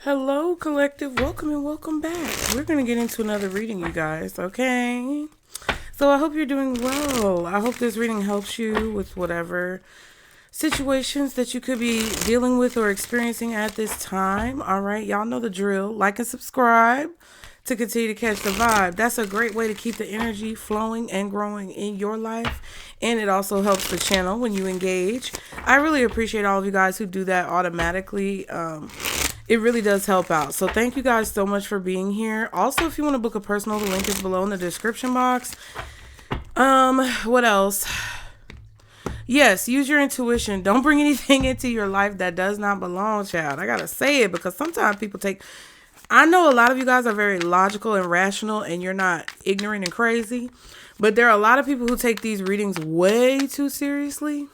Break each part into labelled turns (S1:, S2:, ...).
S1: Hello, collective. Welcome and welcome back. We're going to get into another reading, you guys, okay? So I hope you're doing well. I hope this reading helps you with whatever situations that you could be dealing with or experiencing at this time. All right, y'all know the drill. Like and subscribe to continue to catch the vibe. That's a great way to keep the energy flowing and growing in your life. And it also helps the channel when you engage. I really appreciate all of you guys who do that automatically. It really does help out. So thank you guys so much for being here. Also, if you want to book a personal, the link is below in the description box. What else? Yes, use your intuition. Don't bring anything into your life that does not belong, child. I gotta say it because sometimes people I know a lot of you guys are very logical and rational and you're not ignorant and crazy, but there are a lot of people who take these readings way too seriously.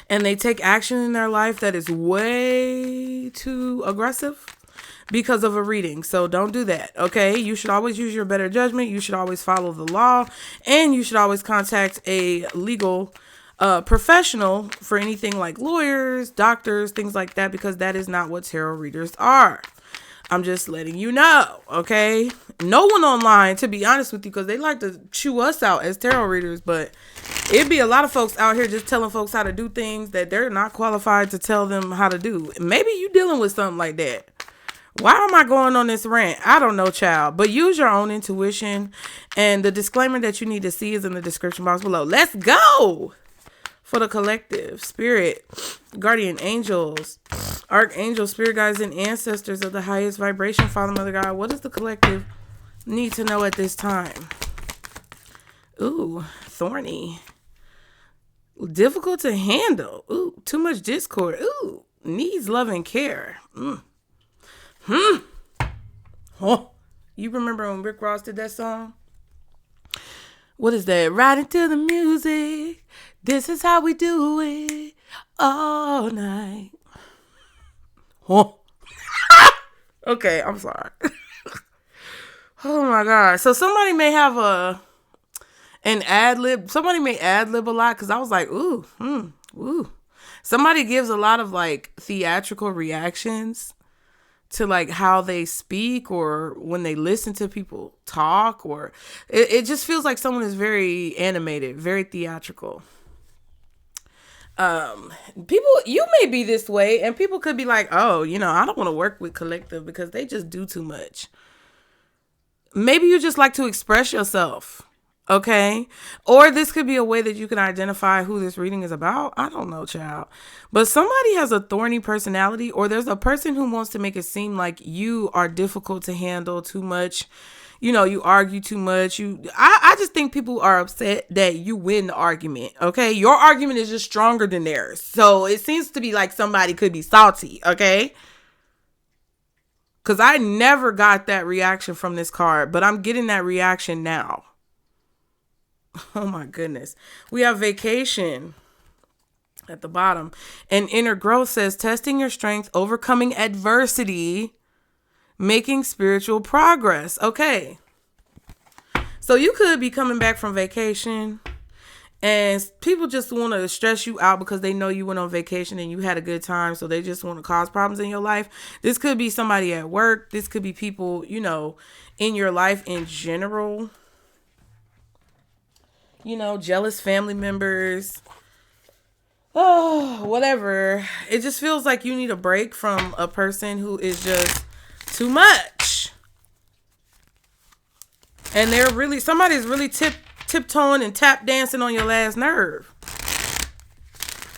S1: And they take action in their life that is way too aggressive because of a reading. So don't do that, okay? You should always use your better judgment. You should always follow the law. And you should always contact a legal professional for anything like lawyers, doctors, things like that, because that is not what tarot readers are. I'm just letting you know, okay? No one online, to be honest with you, because they like to chew us out as tarot readers, but it'd be a lot of folks out here just telling folks how to do things that they're not qualified to tell them how to do. Maybe you dealing with something like that. Why am I going on this rant? I don't know, child. But use your own intuition. And the disclaimer that you need to see is in the description box below. Let's go! For the collective, spirit, guardian angels, archangels, spirit guides, and ancestors of the highest vibration, Father, Mother, God, what does the collective need to know at this time? Ooh, thorny. Difficult to handle. Ooh, too much discord. Ooh, needs love and care. Oh, you remember when Rick Ross did that song? What is that? Riding to the music. This is how we do it all night. Oh. Okay, I'm sorry. Oh my God. So somebody may have an ad lib. Somebody may ad lib a lot because I was like, ooh. Somebody gives a lot of like theatrical reactions to like how they speak or when they listen to people talk, or it just feels like someone is very animated, very theatrical. People, you may be this way and people could be like, oh, I don't want to work with collective because they just do too much. Maybe you just like to express yourself. Okay. Or this could be a way that you can identify who this reading is about. I don't know, child. But somebody has a thorny personality, or there's a person who wants to make it seem like you are difficult to handle too much. You argue too much. I just think people are upset that you win the argument. Okay. Your argument is just stronger than theirs. So it seems to be like somebody could be salty. Okay. Because I never got that reaction from this card, but I'm getting that reaction now. Oh my goodness. We have vacation at the bottom. And inner growth says testing your strength, overcoming adversity, making spiritual progress. Okay. So you could be coming back from vacation and people just want to stress you out because they know you went on vacation and you had a good time. So they just want to cause problems in your life. This could be somebody at work. This could be people, in your life in general. Jealous family members. Oh, whatever. It just feels like you need a break from a person who is just too much. And somebody's really tiptoeing and tap dancing on your last nerve.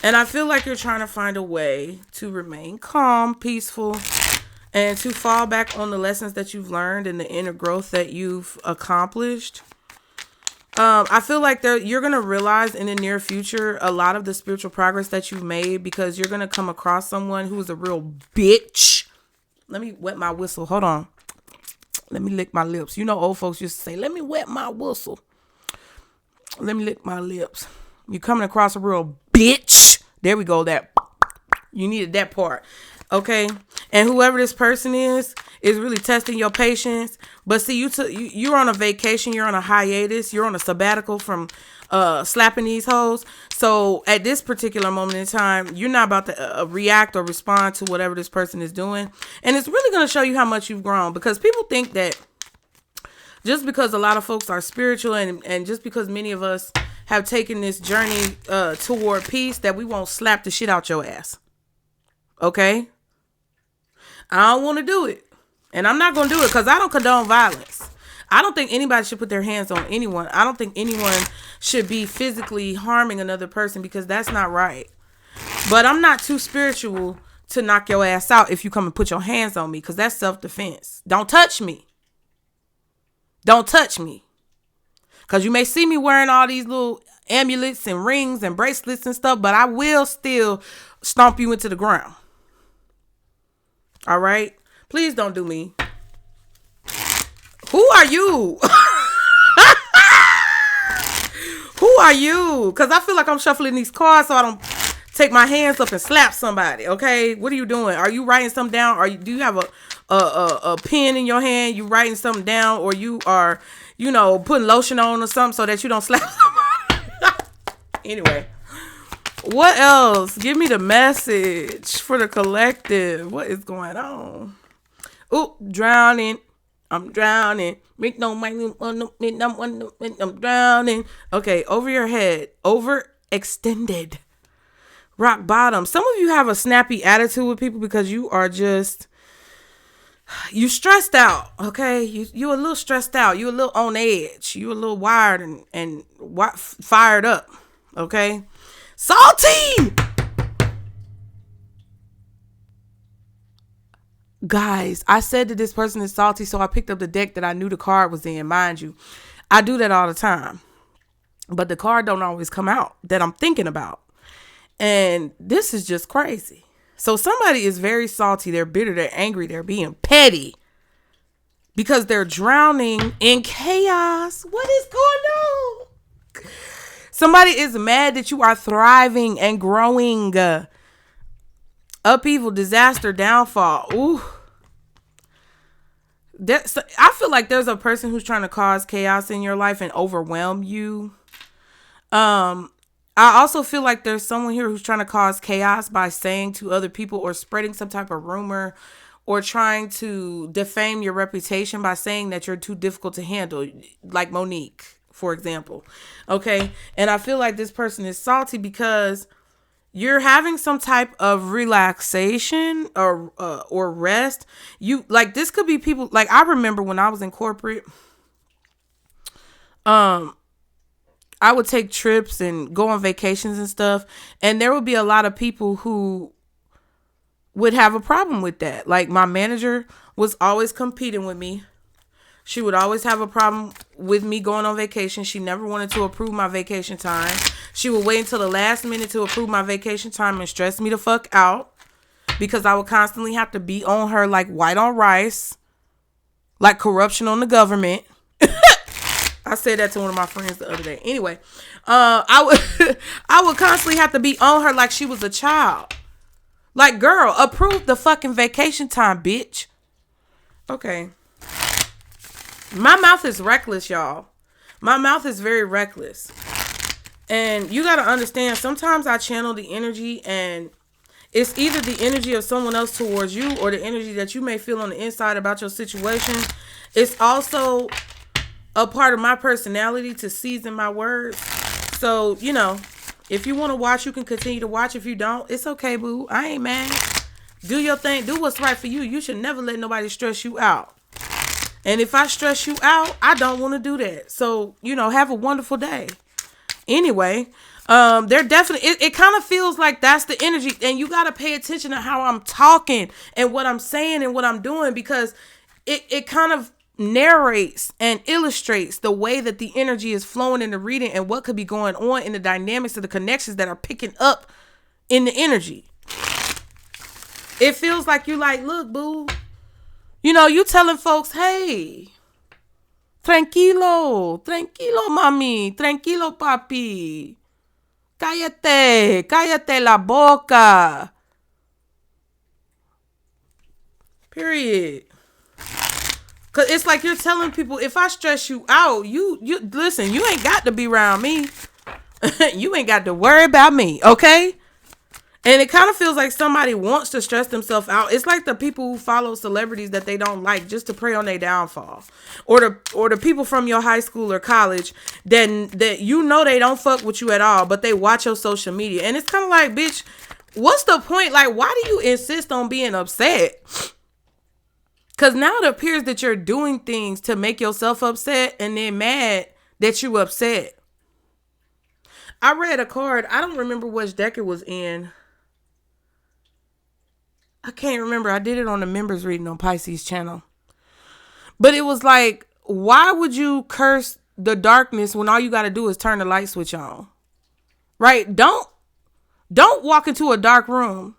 S1: And I feel like you're trying to find a way to remain calm, peaceful, and to fall back on the lessons that you've learned and the inner growth that you've accomplished. I feel like you're going to realize in the near future a lot of the spiritual progress that you've made, because you're going to come across someone who's a real bitch. Let me wet my whistle. Hold on. Let me lick my lips. Old folks used to say, let me wet my whistle. Let me lick my lips. You're coming across a real bitch. There we go. You needed that part. Okay. And whoever this person is really testing your patience. But see, you're on a vacation, you're on a hiatus, you're on a sabbatical from slapping these hoes. So at this particular moment in time, you're not about to react or respond to whatever this person is doing. And it's really going to show you how much you've grown, because people think that just because a lot of folks are spiritual and just because many of us have taken this journey toward peace, that we won't slap the shit out your ass. Okay? I don't want to do it. And I'm not going to do it because I don't condone violence. I don't think anybody should put their hands on anyone. I don't think anyone should be physically harming another person, because that's not right. But I'm not too spiritual to knock your ass out if you come and put your hands on me, because that's self-defense. Don't touch me. Don't touch me. Because you may see me wearing all these little amulets and rings and bracelets and stuff, but I will still stomp you into the ground. All right? Please don't do me. Who are you? Who are you? Because I feel like I'm shuffling these cards so I don't take my hands up and slap somebody. Okay? What are you doing? Are you writing something down? Do you have a pen in your hand? You writing something down? Or you are, putting lotion on or something so that you don't slap somebody? Anyway. What else? Give me the message for the collective. What is going on? Oh, drowning. I'm drowning. I'm drowning. Okay, over your head. Overextended. Rock bottom. Some of you have a snappy attitude with people because you are you stressed out. Okay, you a little stressed out. You a little on edge. You a little wired and fired up. Okay. Salty! Guys, I said that this person is salty, so I picked up the deck that I knew the card was in. Mind you, I do that all the time. But the card don't always come out that I'm thinking about. And this is just crazy. So somebody is very salty. They're bitter. They're angry. They're being petty. Because they're drowning in chaos. What is going on? Somebody is mad that you are thriving and growing. Upheaval, disaster, downfall. Ooh. I feel like there's a person who's trying to cause chaos in your life and overwhelm you. I also feel like there's someone here who's trying to cause chaos by saying to other people or spreading some type of rumor or trying to defame your reputation by saying that you're too difficult to handle, like Monique, for example. Okay. And I feel like this person is salty because you're having some type of relaxation or rest. This could be people, like I remember when I was in corporate, I would take trips and go on vacations and stuff. And there would be a lot of people who would have a problem with that. Like my manager was always competing with me. She would always have a problem with me going on vacation. She never wanted to approve my vacation time. She would wait until the last minute to approve my vacation time and stress me the fuck out because I would constantly have to be on her like white on rice, like corruption on the government. I said that to one of my friends the other day. Anyway, I would constantly have to be on her like she was a child. Like, girl, approve the fucking vacation time, bitch. Okay. My mouth is reckless, y'all. My mouth is very reckless. And you got to understand, sometimes I channel the energy and it's either the energy of someone else towards you or the energy that you may feel on the inside about your situation. It's also a part of my personality to season my words. So, if you want to watch, you can continue to watch. If you don't, it's okay, boo. I ain't mad. Do your thing. Do what's right for you. You should never let nobody stress you out. And if I stress you out, I don't want to do that. So, have a wonderful day. Anyway, they're definitely, it kind of feels like that's the energy. And you got to pay attention to how I'm talking and what I'm saying and what I'm doing, because it kind of narrates and illustrates the way that the energy is flowing in the reading and what could be going on in the dynamics of the connections that are picking up in the energy. It feels like you like, look, boo, you telling folks, hey, tranquilo, mami, tranquilo, papi, cállate la boca. Period. Cause it's like you're telling people, if I stress you out, you listen, you ain't got to be around me. You ain't got to worry about me, okay? And it kind of feels like somebody wants to stress themselves out. It's like the people who follow celebrities that they don't like just to prey on their downfall. Or the people from your high school or college that you know they don't fuck with you at all, but they watch your social media. And it's kind of like, bitch, what's the point? Like, why do you insist on being upset? Because now it appears that you're doing things to make yourself upset and then mad that you upset. I read a card. I don't remember which deck it was in. I can't remember. I did it on the members reading on Pisces channel. But it was like, why would you curse the darkness when all you got to do is turn the light switch on? Right? Don't walk into a dark room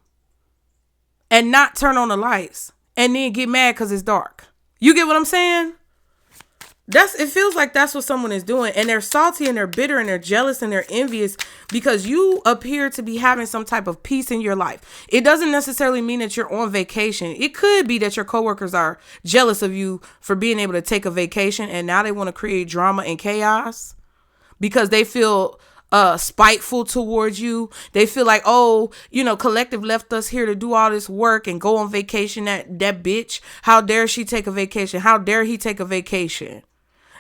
S1: and not turn on the lights and then get mad because it's dark. You get what I'm saying? It feels like that's what someone is doing. And they're salty and they're bitter and they're jealous and they're envious because you appear to be having some type of peace in your life. It doesn't necessarily mean that you're on vacation. It could be that your coworkers are jealous of you for being able to take a vacation and now they want to create drama and chaos because they feel spiteful towards you. They feel like, oh, Collective left us here to do all this work and go on vacation. That bitch, how dare she take a vacation? How dare he take a vacation?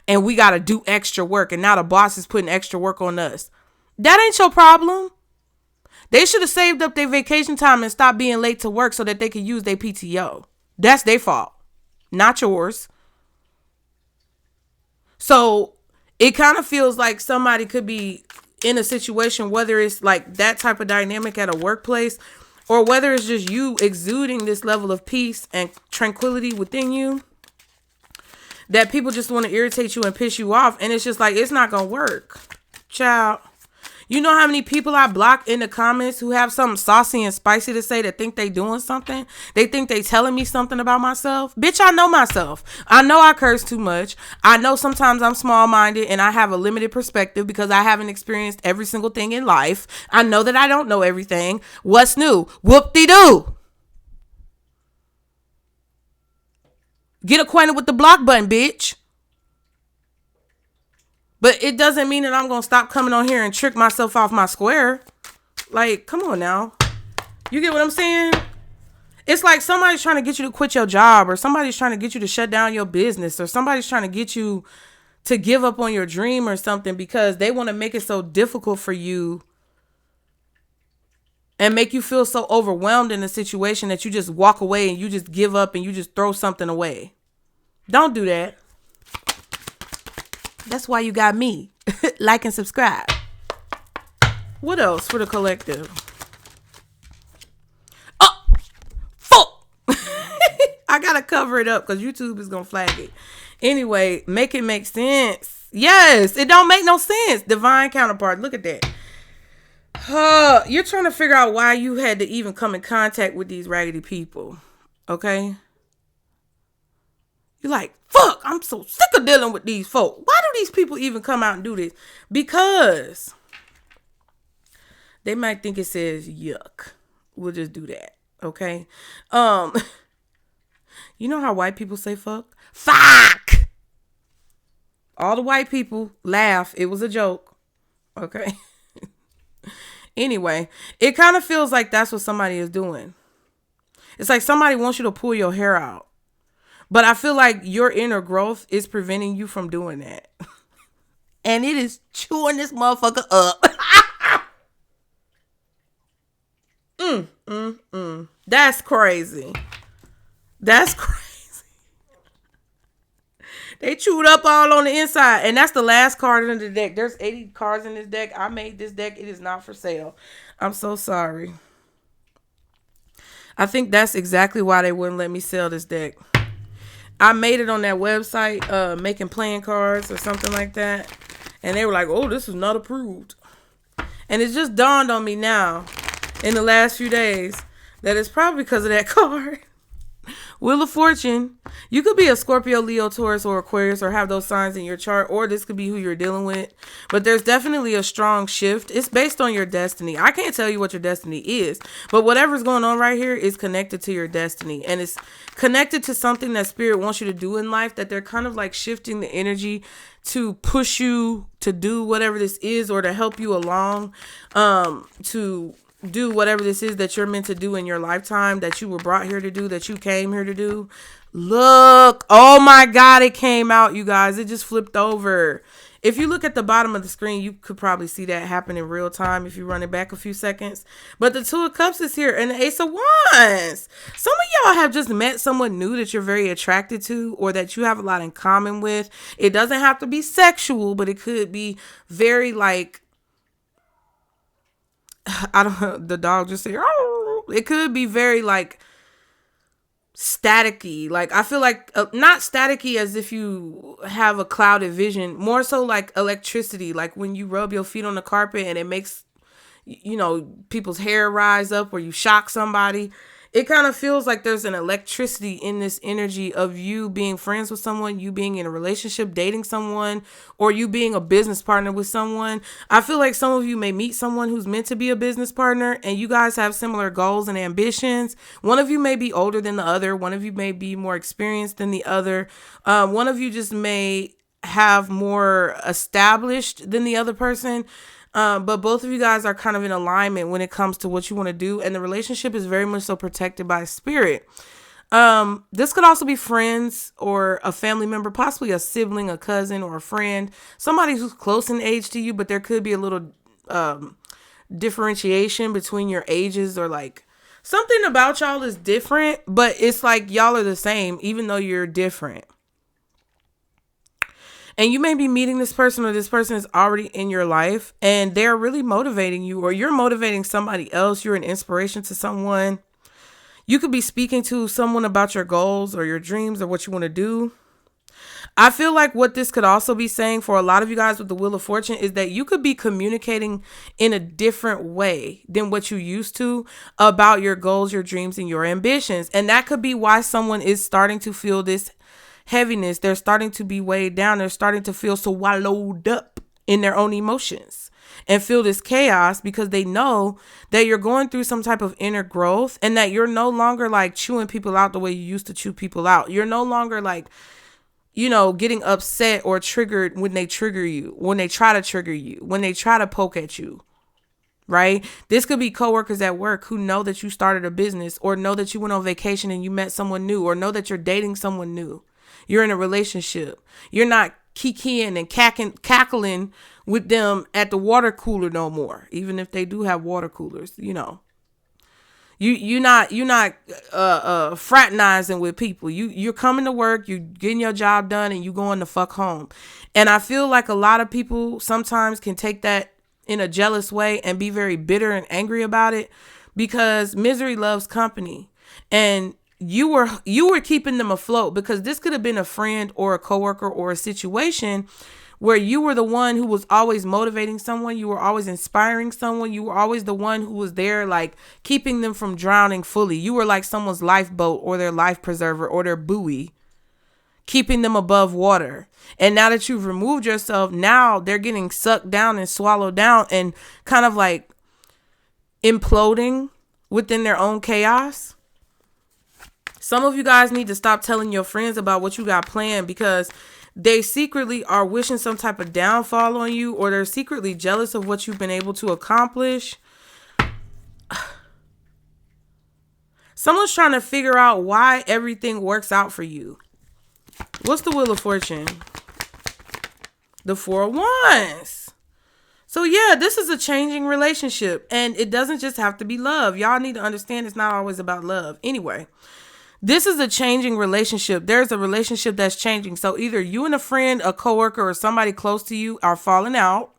S1: And we got to do extra work. And now the boss is putting extra work on us. That ain't your problem. They should have saved up their vacation time and stopped being late to work so that they could use their PTO. That's their fault, not yours. So it kind of feels like somebody could be in a situation, whether it's like that type of dynamic at a workplace or whether it's just you exuding this level of peace and tranquility within you, that people just want to irritate you and piss you off. And it's just like, it's not going to work. Child. You know how many people I block in the comments who have something saucy and spicy to say that think they doing something? They think they telling me something about myself. Bitch, I know myself. I know I curse too much. I know sometimes I'm small-minded and I have a limited perspective because I haven't experienced every single thing in life. I know that I don't know everything. What's new? Whoop-de-doo. Get acquainted with the block button, bitch. But it doesn't mean that I'm going to stop coming on here and trick myself off my square. Like, come on now. You get what I'm saying? It's like somebody's trying to get you to quit your job or somebody's trying to get you to shut down your business or somebody's trying to get you to give up on your dream or something because they want to make it so difficult for you and make you feel so overwhelmed in a situation that you just walk away and you just give up and you just throw something away. Don't do that. That's why you got me. Like and subscribe. What else for the collective? Oh, fuck. I gotta cover it up because YouTube is gonna flag it. Anyway, make it make sense. Yes, it don't make no sense. Divine counterpart. Look at that. You're trying to figure out why you had to even come in contact with these raggedy people. Okay? You're like, fuck, I'm so sick of dealing with these folk. Why do these people even come out and do this? Because they might think it says yuck. We'll just do that. Okay? You know how white people say fuck? Fuck! All the white people laugh. It was a joke. Okay? Anyway, it kind of feels like that's what somebody is doing. It's like somebody wants you to pull your hair out. But I feel like your inner growth is preventing you from doing that. And it is chewing this motherfucker up. That's crazy. That's crazy. They chewed up all on the inside. And that's the last card in the deck. There's 80 cards in this deck. I made this deck. It is not for sale. I'm so sorry. I think that's exactly why they wouldn't let me sell this deck. I made it on that website, making playing cards or something like that. And they were like, oh, this is not approved. And it just dawned on me now in the last few days that it's probably because of that card. Wheel of Fortune. You could be a Scorpio, Leo, Taurus, or Aquarius, or have those signs in your chart, or this could be who you're dealing with. But there's definitely a strong shift. It's based on your destiny. I can't tell you what your destiny is, but whatever's going on right here is connected to your destiny. And it's connected to something that Spirit wants you to do in life, that they're kind of like shifting the energy to push you to do whatever this is, or to help you along, to do whatever this is that you're meant to do in your lifetime, that you were brought here to do, that you came here to do. Look, oh my God, it came out, you guys. It just flipped over. If you look at the bottom of the screen, you could probably see that happen in real time if you run it back a few seconds. But the Two of Cups is here, and the Ace of Wands. Some of y'all have just met someone new that you're very attracted to, or that you have a lot in common with. It doesn't have to be sexual, but it could be very like, I don't know, the dog just said, oh, it could be very like staticky. Like, I feel like not staticky as if you have a clouded vision, more so like electricity, like when you rub your feet on the carpet and it makes, you know, people's hair rise up, or you shock somebody. It kind of feels like there's an electricity in this energy of you being friends with someone, you being in a relationship, dating someone, or you being a business partner with someone. I feel like some of you may meet someone who's meant to be a business partner, and you guys have similar goals and ambitions. One of you may be older than the other. One of you may be more experienced than the other. One of you just may have more established than the other person. But both of you guys are kind of in alignment when it comes to what you want to do. And the relationship is very much so protected by Spirit. This could also be friends or a family member, possibly a sibling, a cousin, or a friend, somebody who's close in age to you, but there could be a little differentiation between your ages, or like something about y'all is different, but it's like y'all are the same, even though you're different. And you may be meeting this person, or this person is already in your life, and they're really motivating you, or you're motivating somebody else. You're an inspiration to someone. You could be speaking to someone about your goals or your dreams or what you want to do. I feel like what this could also be saying for a lot of you guys with the Wheel of Fortune is that you could be communicating in a different way than what you used to about your goals, your dreams, and your ambitions. And that could be why someone is starting to feel this heaviness. They're starting to be weighed down. They're starting to feel so wallowed up in their own emotions and feel this chaos, because they know that you're going through some type of inner growth, and that you're no longer like chewing people out the way you used to chew people out. You're no longer like, you know, getting upset or triggered when they trigger you, when they try to trigger you, when they try to poke at you. Right? This could be coworkers at work who know that you started a business, or know that you went on vacation and you met someone new, or know that you're dating someone new. You're in a relationship. You're not kikiing and cackling with them at the water cooler no more, even if they do have water coolers. You know, you're not fraternizing with people. You're coming to work, you're getting your job done, and you going the fuck home. And I feel like a lot of people sometimes can take that in a jealous way and be very bitter and angry about it, because misery loves company. And you were keeping them afloat, because this could have been a friend or a coworker or a situation where you were the one who was always motivating someone. You were always inspiring someone. You were always the one who was there, like keeping them from drowning fully. You were like someone's lifeboat, or their life preserver, or their buoy, keeping them above water. And now that you've removed yourself, now they're getting sucked down and swallowed down and kind of like imploding within their own chaos. Some of you guys need to stop telling your friends about what you got planned, because they secretly are wishing some type of downfall on you, or they're secretly jealous of what you've been able to accomplish. Someone's trying to figure out why everything works out for you. What's the Wheel of Fortune? The Four of Wands. So yeah, this is a changing relationship, and it doesn't just have to be love. Y'all need to understand it's not always about love. Anyway, this is a changing relationship. There's a relationship that's changing. So either you and a friend, a coworker, or somebody close to you are falling out,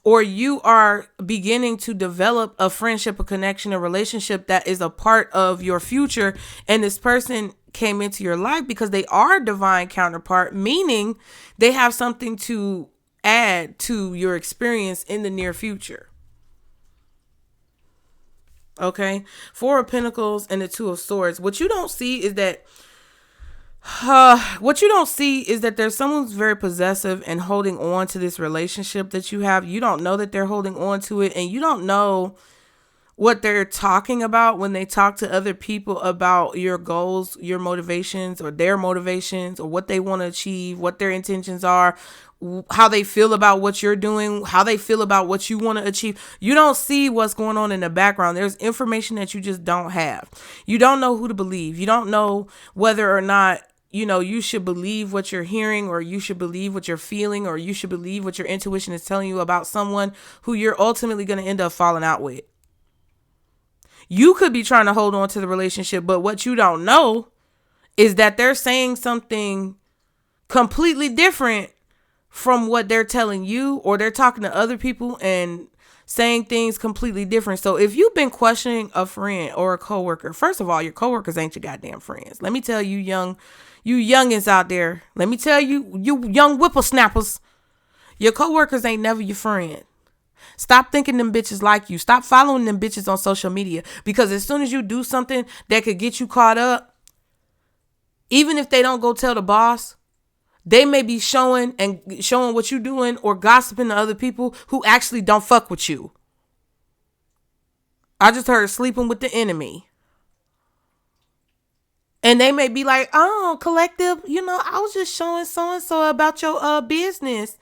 S1: or you are beginning to develop a friendship, a connection, a relationship that is a part of your future. And this person came into your life because they are a divine counterpart, meaning they have something to add to your experience in the near future. Okay. Four of Pentacles and the Two of Swords. What you don't see is that there's someone who's very possessive and holding on to this relationship that you have. You don't know that they're holding on to it, and you don't know what they're talking about when they talk to other people about your goals, your motivations, or their motivations, or what they want to achieve, what their intentions are, how they feel about what you're doing, how they feel about what you want to achieve. You don't see what's going on in the background. There's information that you just don't have. You don't know who to believe. You don't know whether or not, you should believe what you're hearing, or you should believe what you're feeling, or you should believe what your intuition is telling you about someone who you're ultimately going to end up falling out with. You could be trying to hold on to the relationship, but what you don't know is that they're saying something completely different from what they're telling you, or they're talking to other people and saying things completely different. So if you've been questioning a friend or a coworker, first of all, your coworkers ain't your goddamn friends. Let me tell you, you youngins out there. Let me tell you, you young whippersnappers, your coworkers ain't never your friend. Stop thinking them bitches like you. Stop following them bitches on social media, because as soon as you do something that could get you caught up, even if they don't go tell the boss, they may be showing what you're doing, or gossiping to other people who actually don't fuck with you. I just heard sleeping with the enemy. And they may be like, oh, collective, I was just showing so-and-so about your business.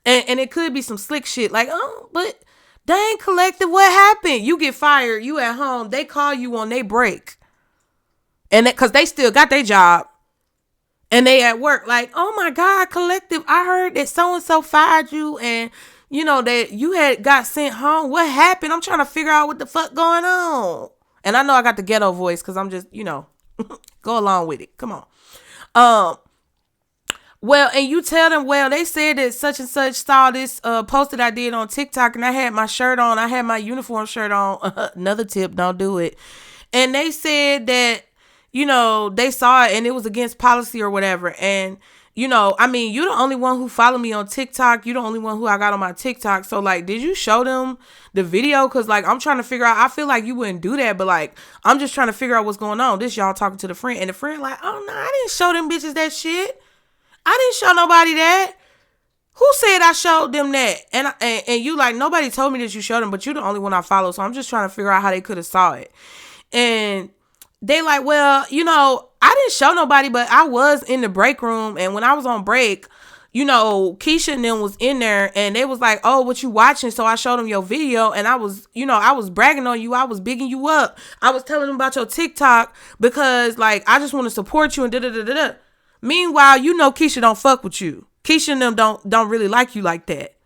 S1: And it could be some slick shit like, oh, but dang, collective, what happened? You get fired. You at home. They call you on their break. And because they still got their job. And they at work like, oh my God, collective, I heard that so-and-so fired you. And, that you had got sent home. What happened? I'm trying to figure out what the fuck going on. And I know I got the ghetto voice because I'm just, go along with it. Come on. Well, and you tell them, well, they said that such and such saw this post that I did on TikTok, and I had my shirt on. I had my uniform shirt on. Another tip, don't do it. And they said that, they saw it and it was against policy or whatever. And, you're the only one who followed me on TikTok. You're the only one who I got on my TikTok. So, like, did you show them the video? Because, like, I'm trying to figure out. I feel like you wouldn't do that, but, like, I'm just trying to figure out what's going on. This y'all talking to the friend. And the friend like, oh, no, I didn't show them bitches that shit. I didn't show nobody that. Who said I showed them that? And you like, nobody told me that you showed them, but you're the only one I follow. So I'm just trying to figure out how they could have saw it. And they like, well, I didn't show nobody, but I was in the break room. And when I was on break, Keisha and them was in there and they was like, oh, what you watching? So I showed them your video and I was bragging on you. I was bigging you up. I was telling them about your TikTok because like, I just want to support you and da-da-da-da-da. Meanwhile, Keisha don't fuck with you. Keisha and them don't really like you like that.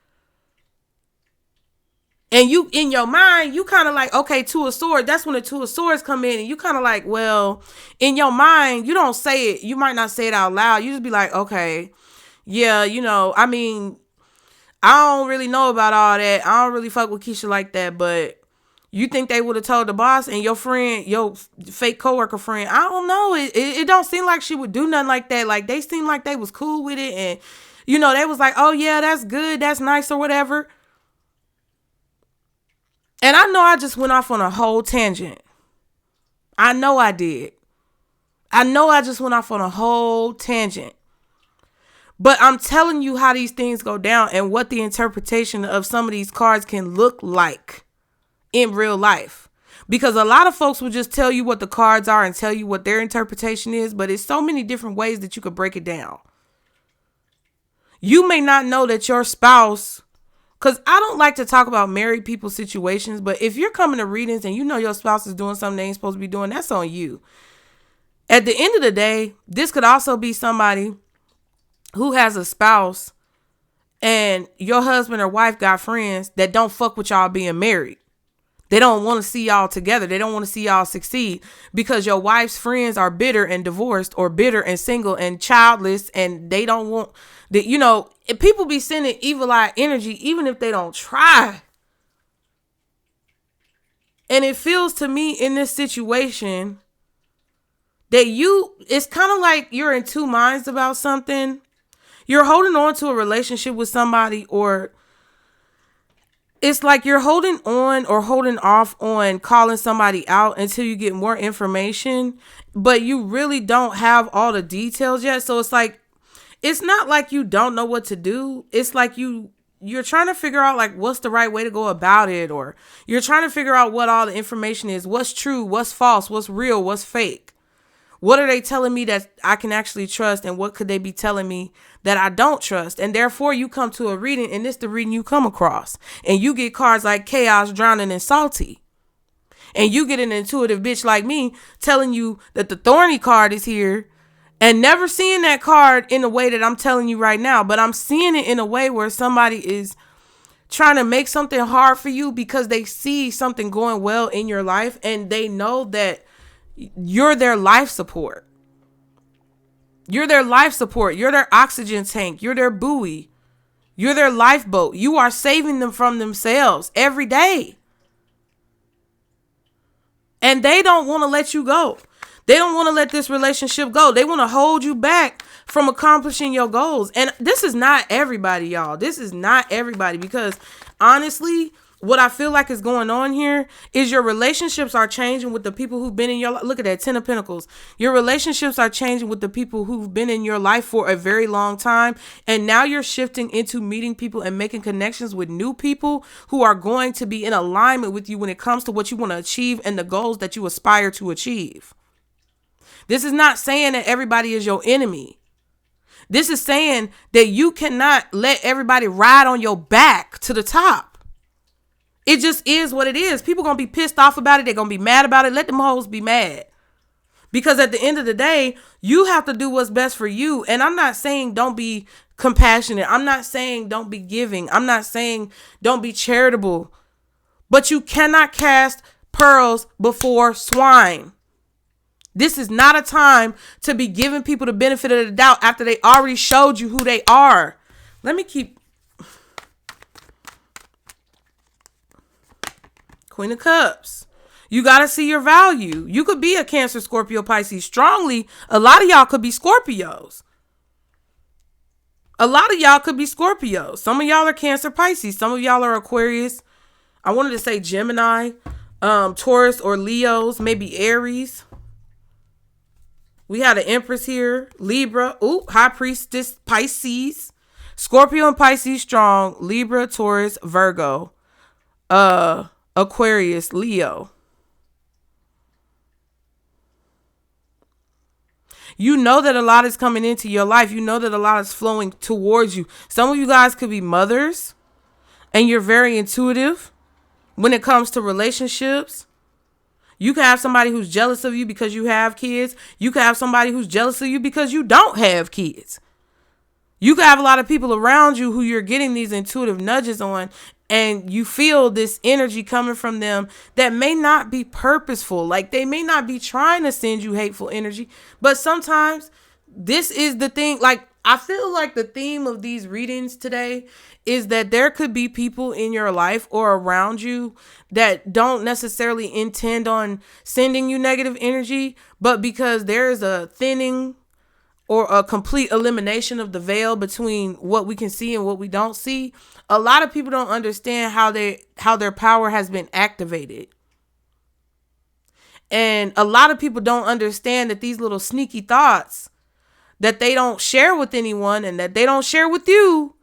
S1: And you, in your mind, you kind of like, okay, Two of Swords. That's when the Two of Swords come in and you kind of like, well, in your mind, you don't say it. You might not say it out loud. You just be like, okay, yeah, I don't really know about all that. I don't really fuck with Keisha like that, but you think they would have told the boss and your friend, your fake coworker friend? I don't know. It don't seem like she would do nothing like that. Like they seemed like they was cool with it. And, they was like, oh yeah, that's good. That's nice or whatever. And I know I just went off on a whole tangent. I know I did. I know I just went off on a whole tangent. But I'm telling you how these things go down and what the interpretation of some of these cards can look like in real life. Because a lot of folks will just tell you what the cards are and tell you what their interpretation is, but it's so many different ways that you could break it down. You may not know that your spouse, because I don't like to talk about married people situations, but if you're coming to readings and your spouse is doing something they ain't supposed to be doing, that's on you. At the end of the day, this could also be somebody who has a spouse and your husband or wife got friends that don't fuck with y'all being married. They don't want to see y'all together. They don't want to see y'all succeed because your wife's friends are bitter and divorced or bitter and single and childless. And they don't want that, if people be sending evil eye energy, even if they don't try. And it feels to me in this situation that it's kind of like you're in two minds about something. You're holding on to a relationship with somebody, or it's like you're holding on or holding off on calling somebody out until you get more information, but you really don't have all the details yet. So it's like, it's not like you don't know what to do. It's like you're trying to figure out like what's the right way to go about it, or you're trying to figure out what all the information is, what's true, what's false, what's real, what's fake. What are they telling me that I can actually trust, and what could they be telling me that I don't trust? And therefore you come to a reading, and it's the reading you come across, and you get cards like chaos, drowning, and salty. And you get an intuitive bitch like me telling you that the thorny card is here, and never seeing that card in the way that I'm telling you right now, but I'm seeing it in a way where somebody is trying to make something hard for you because they see something going well in your life, and they know that you're their life support. You're their life support. You're their oxygen tank. You're their buoy. You're their lifeboat. You are saving them from themselves every day. And they don't want to let you go. They don't want to let this relationship go. They want to hold you back from accomplishing your goals. And this is not everybody, y'all. This is not everybody, because honestly, what I feel like is going on here is your relationships are changing with the people who've been in your life. Look at that, 10 of Pentacles. Your relationships are changing with the people who've been in your life for a very long time. And now you're shifting into meeting people and making connections with new people who are going to be in alignment with you when it comes to what you want to achieve and the goals that you aspire to achieve. This is not saying that everybody is your enemy. This is saying that you cannot let everybody ride on your back to the top. It just is what it is. People going to be pissed off about it. They're going to be mad about it. Let them hoes be mad. Because at the end of the day, you have to do what's best for you. And I'm not saying don't be compassionate. I'm not saying don't be giving. I'm not saying don't be charitable. But you cannot cast pearls before swine. This is not a time to be giving people the benefit of the doubt after they already showed you who they are. Let me keep... Queen of Cups. You got to see your value. You could be a Cancer, Scorpio, Pisces strongly. A lot of y'all could be Scorpios. A lot of y'all could be Scorpios. Some of y'all are Cancer, Pisces. Some of y'all are Aquarius. I wanted to say Gemini, Taurus or Leos, maybe Aries. We had an Empress here, Libra, High Priestess, Pisces, Scorpio and Pisces strong, Libra, Taurus, Virgo, Aquarius, Leo. You know that a lot is coming into your life. You know that a lot is flowing towards you. Some of you guys could be mothers, and you're very intuitive when it comes to relationships. You can have somebody who's jealous of you because you have kids. You can have somebody who's jealous of you because you don't have kids. You can have a lot of people around you who you're getting these intuitive nudges on, and you feel this energy coming from them that may not be purposeful. Like they may not be trying to send you hateful energy, but sometimes this is the thing. Like I feel like the theme of these readings today is that there could be people in your life or around you that don't necessarily intend on sending you negative energy, but because there is a thinning or a complete elimination of the veil between what we can see and what we don't see, a lot of people don't understand how their power has been activated. And a lot of people don't understand that these little sneaky thoughts that they don't share with anyone and that they don't share with you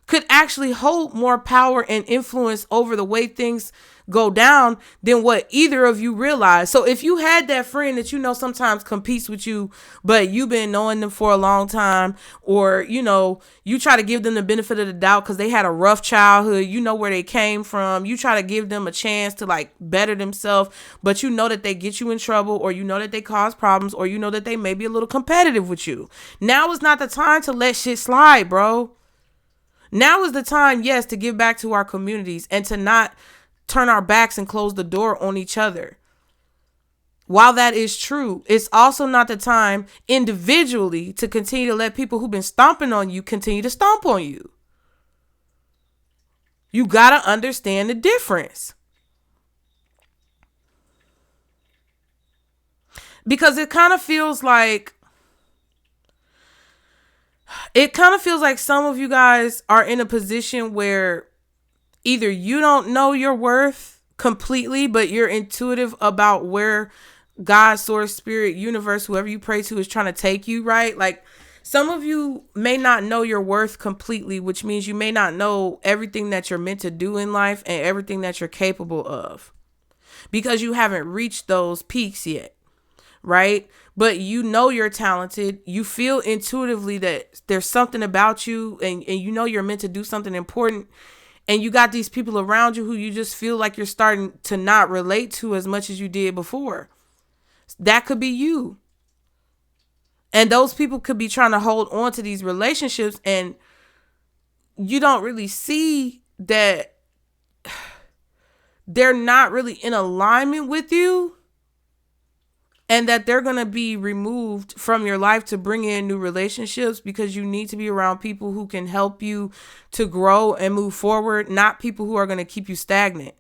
S1: could actually hold more power and influence over the way things go down than what either of you realize. So if you had that friend that you know sometimes competes with you, but you've been knowing them for a long time, or you know, you try to give them the benefit of the doubt because they had a rough childhood, you know where they came from, you try to give them a chance to like better themselves, but you know that they get you in trouble, or you know that they cause problems, or you know that they may be a little competitive with you. Now is not the time to let shit slide, bro. Now is the time, yes, to give back to our communities and to not turn our backs and close the door on each other. While that is true, it's also not the time individually to continue to let people who've been stomping on you continue to stomp on you. You got to understand the difference. Because it kind of feels like some of you guys are in a position where either you don't know your worth completely, but you're intuitive about where God, source, spirit, universe, whoever you pray to is trying to take you, right? Like, some of you may not know your worth completely, which means you may not know everything that you're meant to do in life and everything that you're capable of, because you haven't reached those peaks yet, right? But you know you're talented. You feel intuitively that there's something about you, and you know you're meant to do something important. And you got these people around you who you just feel like you're starting to not relate to as much as you did before. That could be you. And those people could be trying to hold on to these relationships, and you don't really see that they're not really in alignment with you, and that they're going to be removed from your life to bring in new relationships, because you need to be around people who can help you to grow and move forward, not people who are going to keep you stagnant.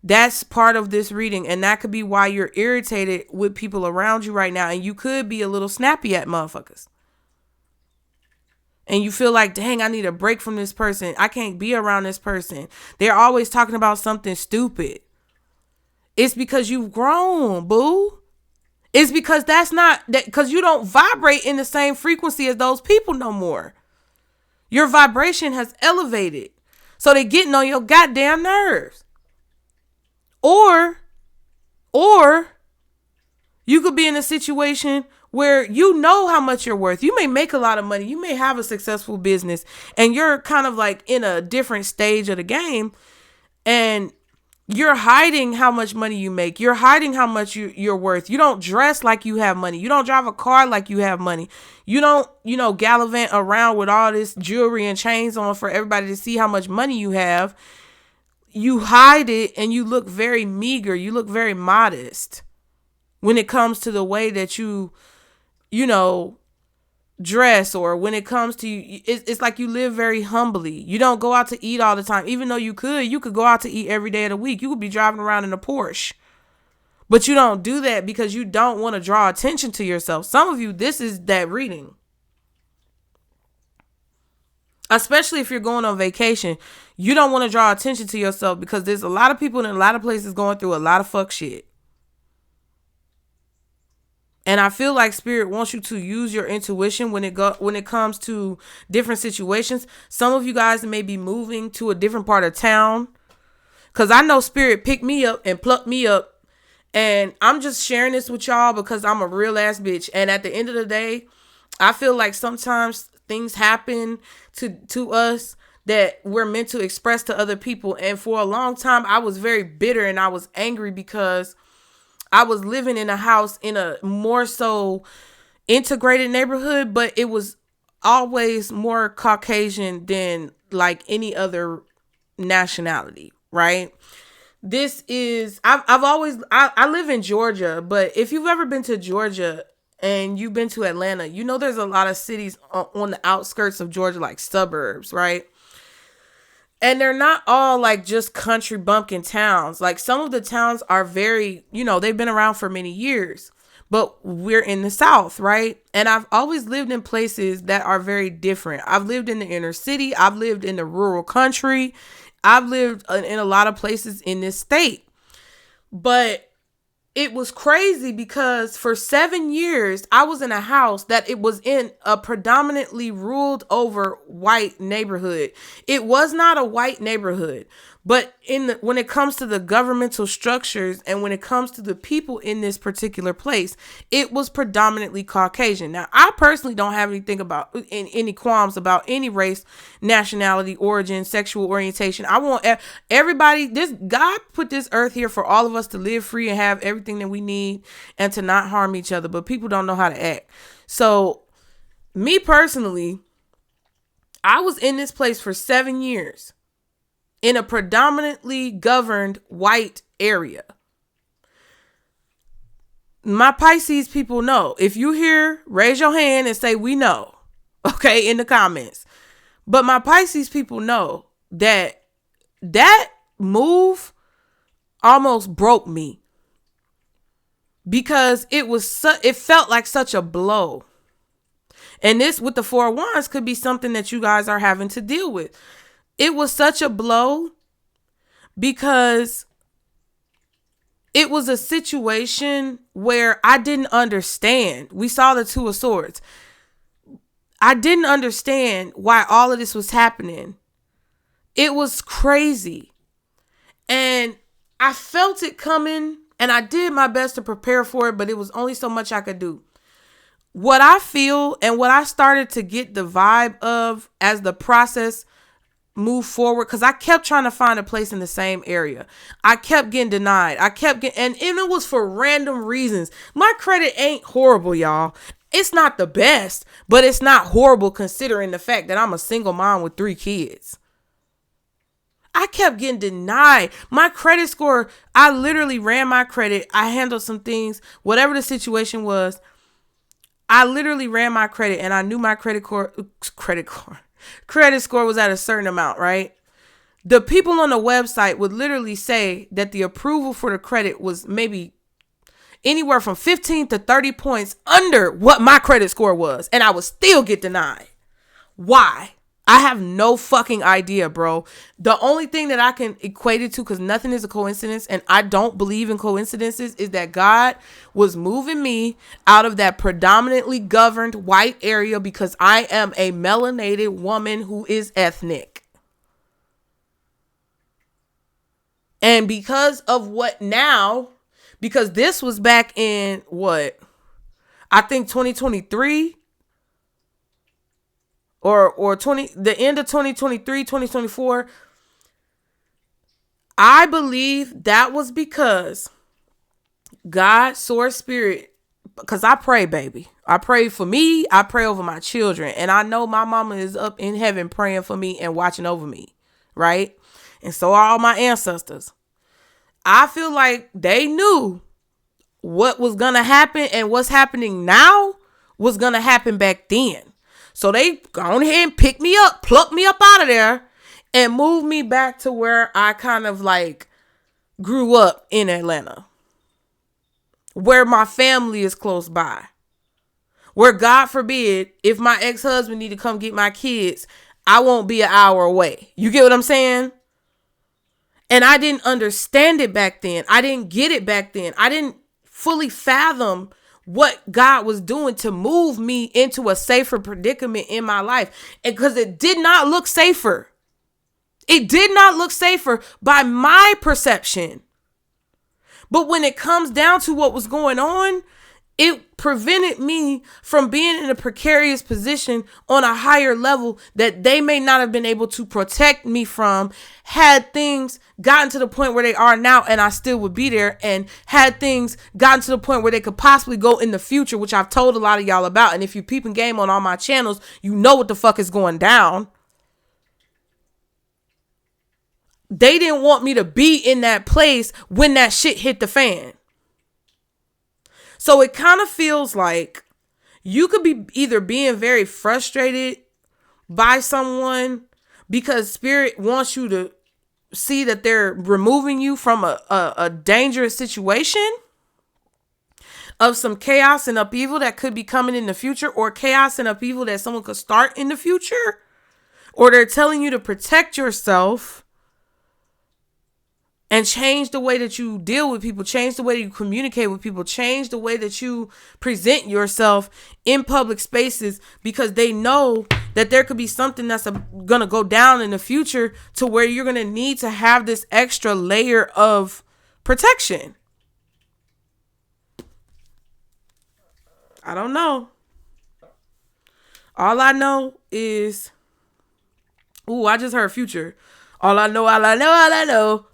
S1: That's part of this reading, and that could be why you're irritated with people around you right now, and you could be a little snappy at motherfuckers. And you feel like, dang, I need a break from this person. I can't be around this person. They're always talking about something stupid. It's because you've grown, boo. It's because because you don't vibrate in the same frequency as those people no more. Your vibration has elevated, so they're getting on your goddamn nerves. Or you could be in a situation where you know how much you're worth. You may make a lot of money. You may have a successful business, and you're kind of like in a different stage of the game, and you're hiding how much money you make. You're hiding how much you're worth. You don't dress like you have money. You don't drive a car like you have money. You don't, gallivant around with all this jewelry and chains on for everybody to see how much money you have. You hide it, and you look very meager. You look very modest when it comes to the way that you dress, or when it comes to it's like you live very humbly. You don't go out to eat all the time, even though you could go out to eat every day of the week. You could be driving around in a Porsche, but you don't do that because you don't want to draw attention to yourself. Some of you, this is that reading. Especially if you're going on vacation, you don't want to draw attention to yourself, because there's a lot of people in a lot of places going through a lot of fuck shit. And I feel like spirit wants you to use your intuition when it comes to different situations. Some of you guys may be moving to a different part of town, because I know spirit picked me up and plucked me up, and I'm just sharing this with y'all because I'm a real ass bitch. And at the end of the day, I feel like sometimes things happen to us that we're meant to express to other people. And for a long time, I was very bitter and I was angry because I was living in a house in a more so integrated neighborhood, but it was always more Caucasian than like any other nationality, right? I live in Georgia, but if you've ever been to Georgia and you've been to Atlanta, there's a lot of cities on the outskirts of Georgia, like suburbs, right? And they're not all like just country bumpkin towns. Like, some of the towns are very, they've been around for many years, but we're in the South, right? And I've always lived in places that are very different. I've lived in the inner city. I've lived in the rural country. I've lived in a lot of places in this state. But it was crazy because for 7 years, I was in a house that it was in a predominantly ruled over white neighborhood. It was not a white neighborhood, but when it comes to the governmental structures and when it comes to the people in this particular place, it was predominantly Caucasian. Now, I personally don't have any qualms about any race, nationality, origin, sexual orientation. I want everybody, God put this earth here for all of us to live free and have everything that we need and to not harm each other, but people don't know how to act. So me personally, I was in this place for 7 years in a predominantly governed white area. My Pisces people know. If you hear, raise your hand and say we know, okay, in the comments. But my Pisces people know that move almost broke me, because it felt like such a blow. And this with the Four of Wands could be something that you guys are having to deal with. It was such a blow because it was a situation where I didn't understand. We saw the Two of Swords. I didn't understand why all of this was happening. It was crazy. And I felt it coming, and I did my best to prepare for it, but it was only so much I could do. What I feel and what I started to get the vibe of as the process moved forward, because I kept trying to find a place in the same area. I kept getting denied. And it was for random reasons. My credit ain't horrible, y'all. It's not the best, but it's not horrible considering the fact that I'm a single mom with 3 kids. I kept getting denied. My credit score, I literally ran my credit. I handled some things, whatever the situation was. I literally ran my credit, and I knew my credit score was at a certain amount, right? The people on the website would literally say that the approval for the credit was maybe anywhere from 15 to 30 points under what my credit score was, and I would still get denied. Why? I have no fucking idea, bro. The only thing that I can equate it to, because nothing is a coincidence, and I don't believe in coincidences, is that God was moving me out of that predominantly governed white area because I am a melanated woman who is ethnic. And because of what now, because this was back in what? I think 2023. Or the end of 2023, 2024, I believe that was because God, source, spirit, because I pray, baby. I pray for me. I pray over my children. And I know my mama is up in heaven praying for me and watching over me, right? And so are all my ancestors. I feel like they knew what was going to happen, and what's happening now was going to happen back then. So they gone ahead and picked me up, plucked me up out of there, and moved me back to where I kind of like grew up in Atlanta, where my family is close by, where, God forbid, if my ex-husband need to come get my kids, I won't be an hour away. You get what I'm saying? And I didn't understand it back then. I didn't get it back then. I didn't fully fathom what God was doing to move me into a safer predicament in my life. And because it did not look safer. It did not look safer by my perception. But when it comes down to what was going on, it prevented me from being in a precarious position on a higher level that they may not have been able to protect me from had things gotten to the point where they are now, and I still would be there, and had things gotten to the point where they could possibly go in the future, which I've told a lot of y'all about. And if you peeping game on all my channels, you know what the fuck is going down. They didn't want me to be in that place when that shit hit the fan. So it kind of feels like you could be either being very frustrated by someone because spirit wants you to see that they're removing you from a dangerous situation of some chaos and upheaval that could be coming in the future, or chaos and upheaval that someone could start in the future, or they're telling you to protect yourself and change the way that you deal with people, change the way that you communicate with people, change the way that you present yourself in public spaces, because they know that there could be something that's going to go down in the future to where you're going to need to have this extra layer of protection. I don't know. All I know is, I just heard Future. All I know.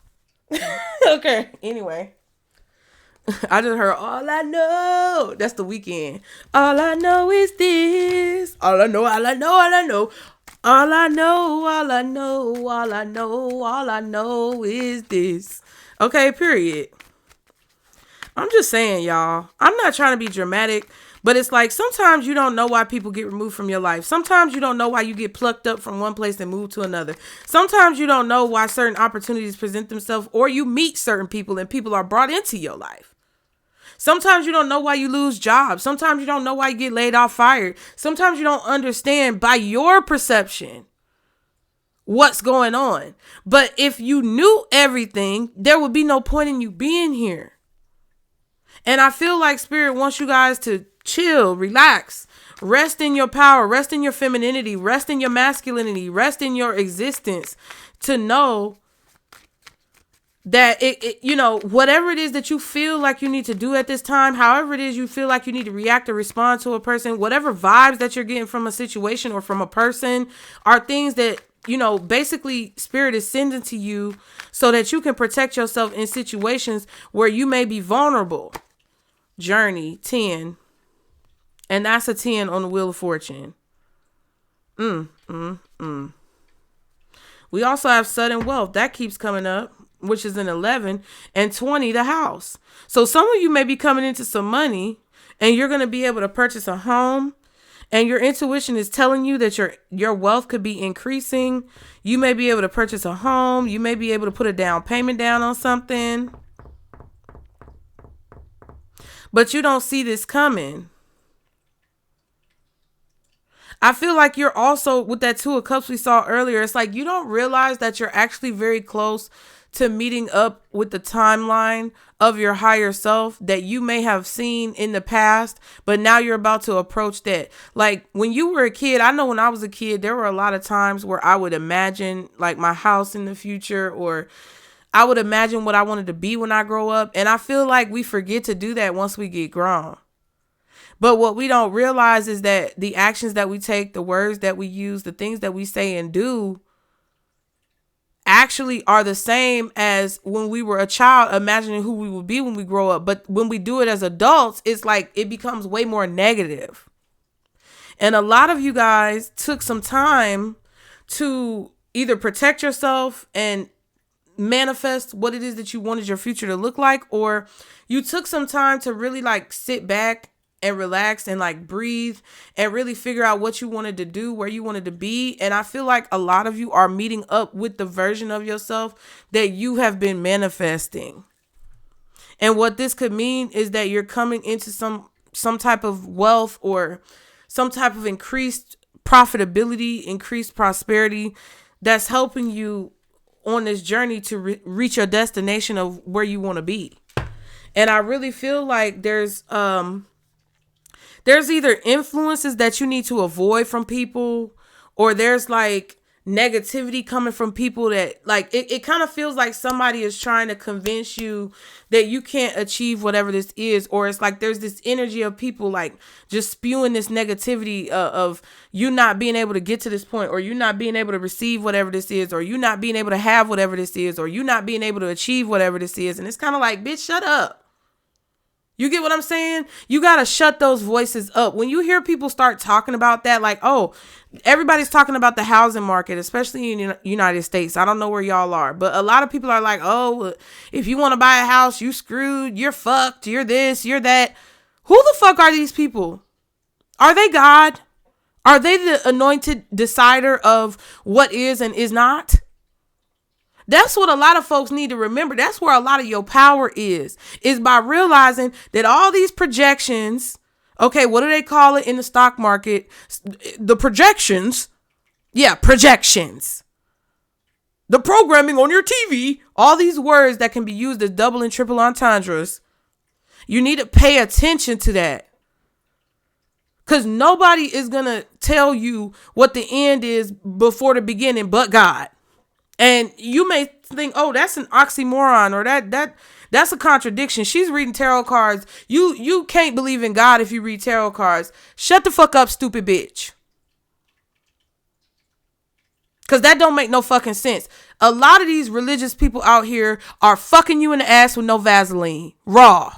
S1: Okay, anyway. I just heard all I know. That's The Weeknd. All I know is this. All I know. All I know is this. Okay, period. I'm just saying, y'all. I'm not trying to be dramatic, but it's like sometimes you don't know why people get removed from your life. Sometimes you don't know why you get plucked up from one place and moved to another. Sometimes you don't know why certain opportunities present themselves, or you meet certain people and people are brought into your life. Sometimes you don't know why you lose jobs. Sometimes you don't know why you get laid off, fired. Sometimes you don't understand by your perception what's going on. But if you knew everything, there would be no point in you being here. And I feel like Spirit wants you guys to chill, relax, rest in your power, rest in your femininity, rest in your masculinity, rest in your existence, to know that whatever it is that you feel like you need to do at this time, however it is you feel like you need to react or respond to a person, whatever vibes that you're getting from a situation or from a person are things that, basically Spirit is sending to you so that you can protect yourself in situations where you may be vulnerable. Journey 10. And that's a 10 on the Wheel of Fortune. We also have sudden wealth. That keeps coming up, which is an 11, and 20, the house. So some of you may be coming into some money and you're going to be able to purchase a home, and your intuition is telling you that your wealth could be increasing. You may be able to purchase a home. You may be able to put a down payment down on something, but you don't see this coming. I feel like you're also, with that 2 of Cups we saw earlier, it's like you don't realize that you're actually very close to meeting up with the timeline of your higher self that you may have seen in the past, but now you're about to approach that. Like when you were a kid, I know when I was a kid, there were a lot of times where I would imagine like my house in the future, or I would imagine what I wanted to be when I grow up. And I feel like we forget to do that once we get grown. But what we don't realize is that the actions that we take, the words that we use, the things that we say and do actually are the same as when we were a child, imagining who we will be when we grow up. But when we do it as adults, it's like it becomes way more negative. And a lot of you guys took some time to either protect yourself and manifest what it is that you wanted your future to look like, or you took some time to really like sit back and relax and like breathe and really figure out what you wanted to do, where you wanted to be. And I feel like a lot of you are meeting up with the version of yourself that you have been manifesting. And what this could mean is that you're coming into some type of wealth or some type of increased profitability, increased prosperity that's helping you on this journey to reach your destination of where you want to be. And I really feel like there's either influences that you need to avoid from people, or there's like negativity coming from people that like, it kind of feels like somebody is trying to convince you that you can't achieve whatever this is. Or it's like there's this energy of people like just spewing this negativity of you not being able to get to this point, or you not being able to receive whatever this is, or you not being able to have whatever this is, or you not being able to achieve whatever this is. And it's kind of like, bitch, shut up. You get what I'm saying? You got to shut those voices up. When you hear people start talking about that, like, oh, everybody's talking about the housing market, especially in the United States. I don't know where y'all are, but a lot of people are like, oh, if you want to buy a house, you screwed, you're fucked, you're this, you're that. Who the fuck are these people? Are they God? Are they the anointed decider of what is and is not? That's what a lot of folks need to remember. That's where a lot of your power is by realizing that all these projections, okay, what do they call it in the stock market? The projections. Yeah, projections. The programming on your TV, all these words that can be used as double and triple entendres. You need to pay attention to that. Because nobody is going to tell you what the end is before the beginning but God. And you may think, oh, that's an oxymoron, or that's a contradiction. She's reading tarot cards. You can't believe in God if you read tarot cards. Shut the fuck up, stupid bitch. Because that don't make no fucking sense. A lot of these religious people out here are fucking you in the ass with no Vaseline. Raw.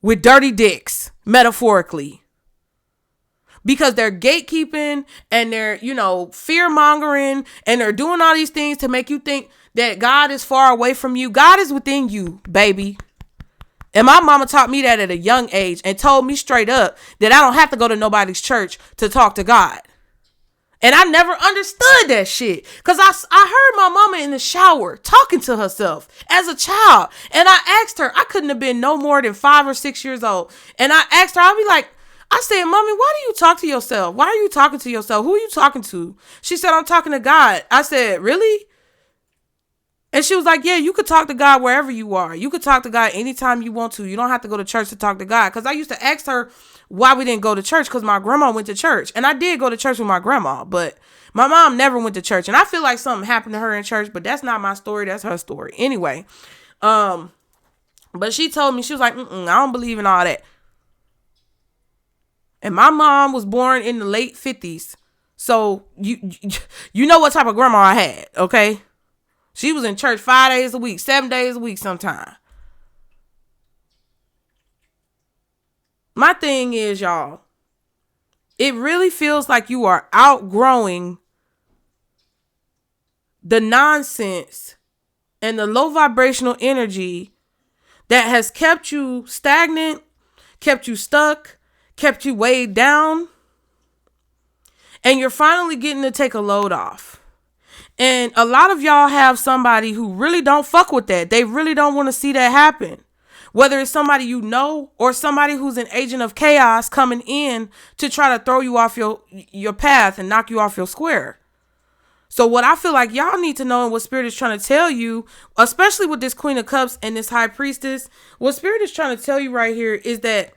S1: With dirty dicks. Metaphorically. Because they're gatekeeping and they're, fear mongering, and they're doing all these things to make you think that God is far away from you. God is within you, baby. And my mama taught me that at a young age and told me straight up that I don't have to go to nobody's church to talk to God. And I never understood that shit. Because I heard my mama in the shower talking to herself as a child. And I asked her, I couldn't have been no more than 5 or 6 years old. And I asked her, I'll be like, I said, Mommy, why do you talk to yourself? Why are you talking to yourself? Who are you talking to? She said, I'm talking to God. I said, really? And she was like, yeah, you could talk to God wherever you are. You could talk to God anytime you want to. You don't have to go to church to talk to God. Because I used to ask her why we didn't go to church, because my grandma went to church. And I did go to church with my grandma, but my mom never went to church. And I feel like something happened to her in church, but that's not my story. That's her story. Anyway, but she told me, she was like, I don't believe in all that. And my mom was born in the late 50s. So you know what type of grandma I had, okay? She was in church 5 days a week, 7 days a week sometime. My thing is, y'all, it really feels like you are outgrowing the nonsense and the low vibrational energy that has kept you stagnant, kept you stuck, kept you weighed down. And you're finally getting to take a load off. And a lot of y'all have somebody who really don't fuck with that. They really don't want to see that happen. Whether it's somebody you know or somebody who's an agent of chaos coming in to try to throw you off your path and knock you off your square. So what I feel like y'all need to know, and what Spirit is trying to tell you, especially with this Queen of Cups and this High Priestess, what Spirit is trying to tell you right here is that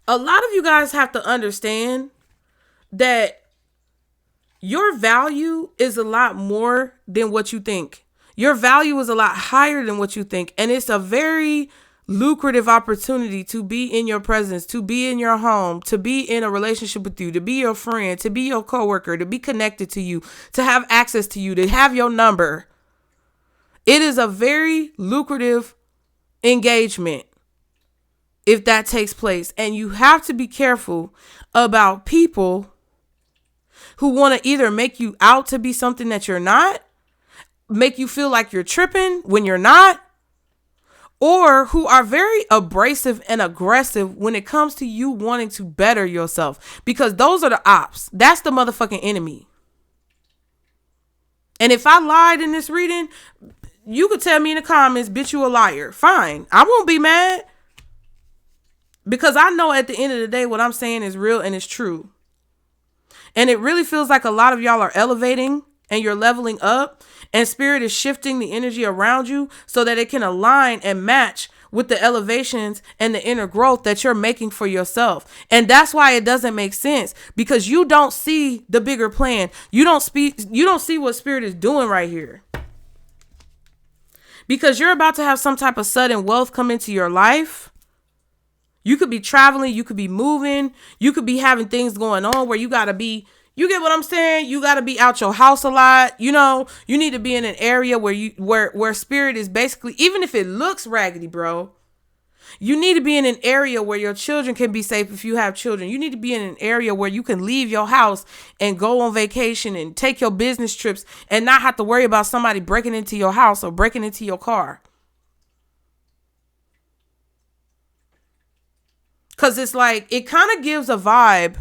S1: a lot of you guys have to understand that your value is a lot more than what you think. Your value is a lot higher than what you think. And it's a very lucrative opportunity to be in your presence, to be in your home, to be in a relationship with you, to be your friend, to be your coworker, to be connected to you, to have access to you, to have your number. It is a very lucrative engagement if that takes place. And you have to be careful about people who want to either make you out to be something that you're not, make you feel like you're tripping when you're not, or who are very abrasive and aggressive when it comes to you wanting to better yourself, because those are the ops. That's the motherfucking enemy. And if I lied in this reading, you could tell me in the comments, bitch, you a liar. Fine. I won't be mad, because I know at the end of the day, what I'm saying is real and it's true. And it really feels like a lot of y'all are elevating and you're leveling up, and Spirit is shifting the energy around you so that it can align and match with the elevations and the inner growth that you're making for yourself. And that's why it doesn't make sense, because you don't see the bigger plan. You don't see what Spirit is doing right here. Because you're about to have some type of sudden wealth come into your life. You could be traveling, you could be moving, you could be having things going on where you got to be, you get what I'm saying? You got to be out your house a lot. You know, you need to be in an area where Spirit is basically, even if it looks raggedy, bro, you need to be in an area where your children can be safe if you have children. You need to be in an area where you can leave your house and go on vacation and take your business trips and not have to worry about somebody breaking into your house or breaking into your car. Because it's like, it kind of gives a vibe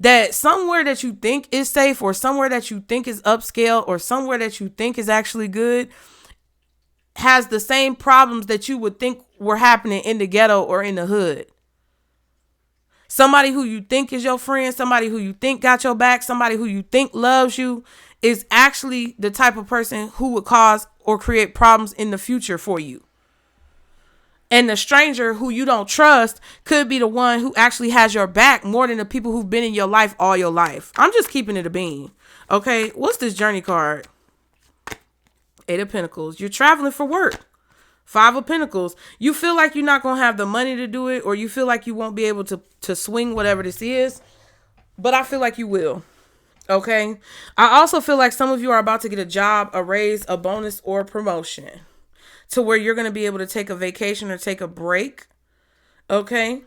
S1: that somewhere that you think is safe, or somewhere that you think is upscale, or somewhere that you think is actually good, has the same problems that you would think were happening in the ghetto or in the hood. Somebody who you think is your friend, somebody who you think got your back, somebody who you think loves you, is actually the type of person who would cause or create problems in the future for you. And the stranger who you don't trust could be the one who actually has your back more than the people who've been in your life all your life. I'm just keeping it a bean. Okay, what's this journey card? 8 of Pentacles. You're traveling for work. 5 of Pentacles. You feel like you're not going to have the money to do it, or you feel like you won't be able to swing whatever this is. But I feel like you will. Okay. I also feel like some of you are about to get a job, a raise, a bonus, or a promotion, to where you're going to be able to take a vacation or take a break. Okay.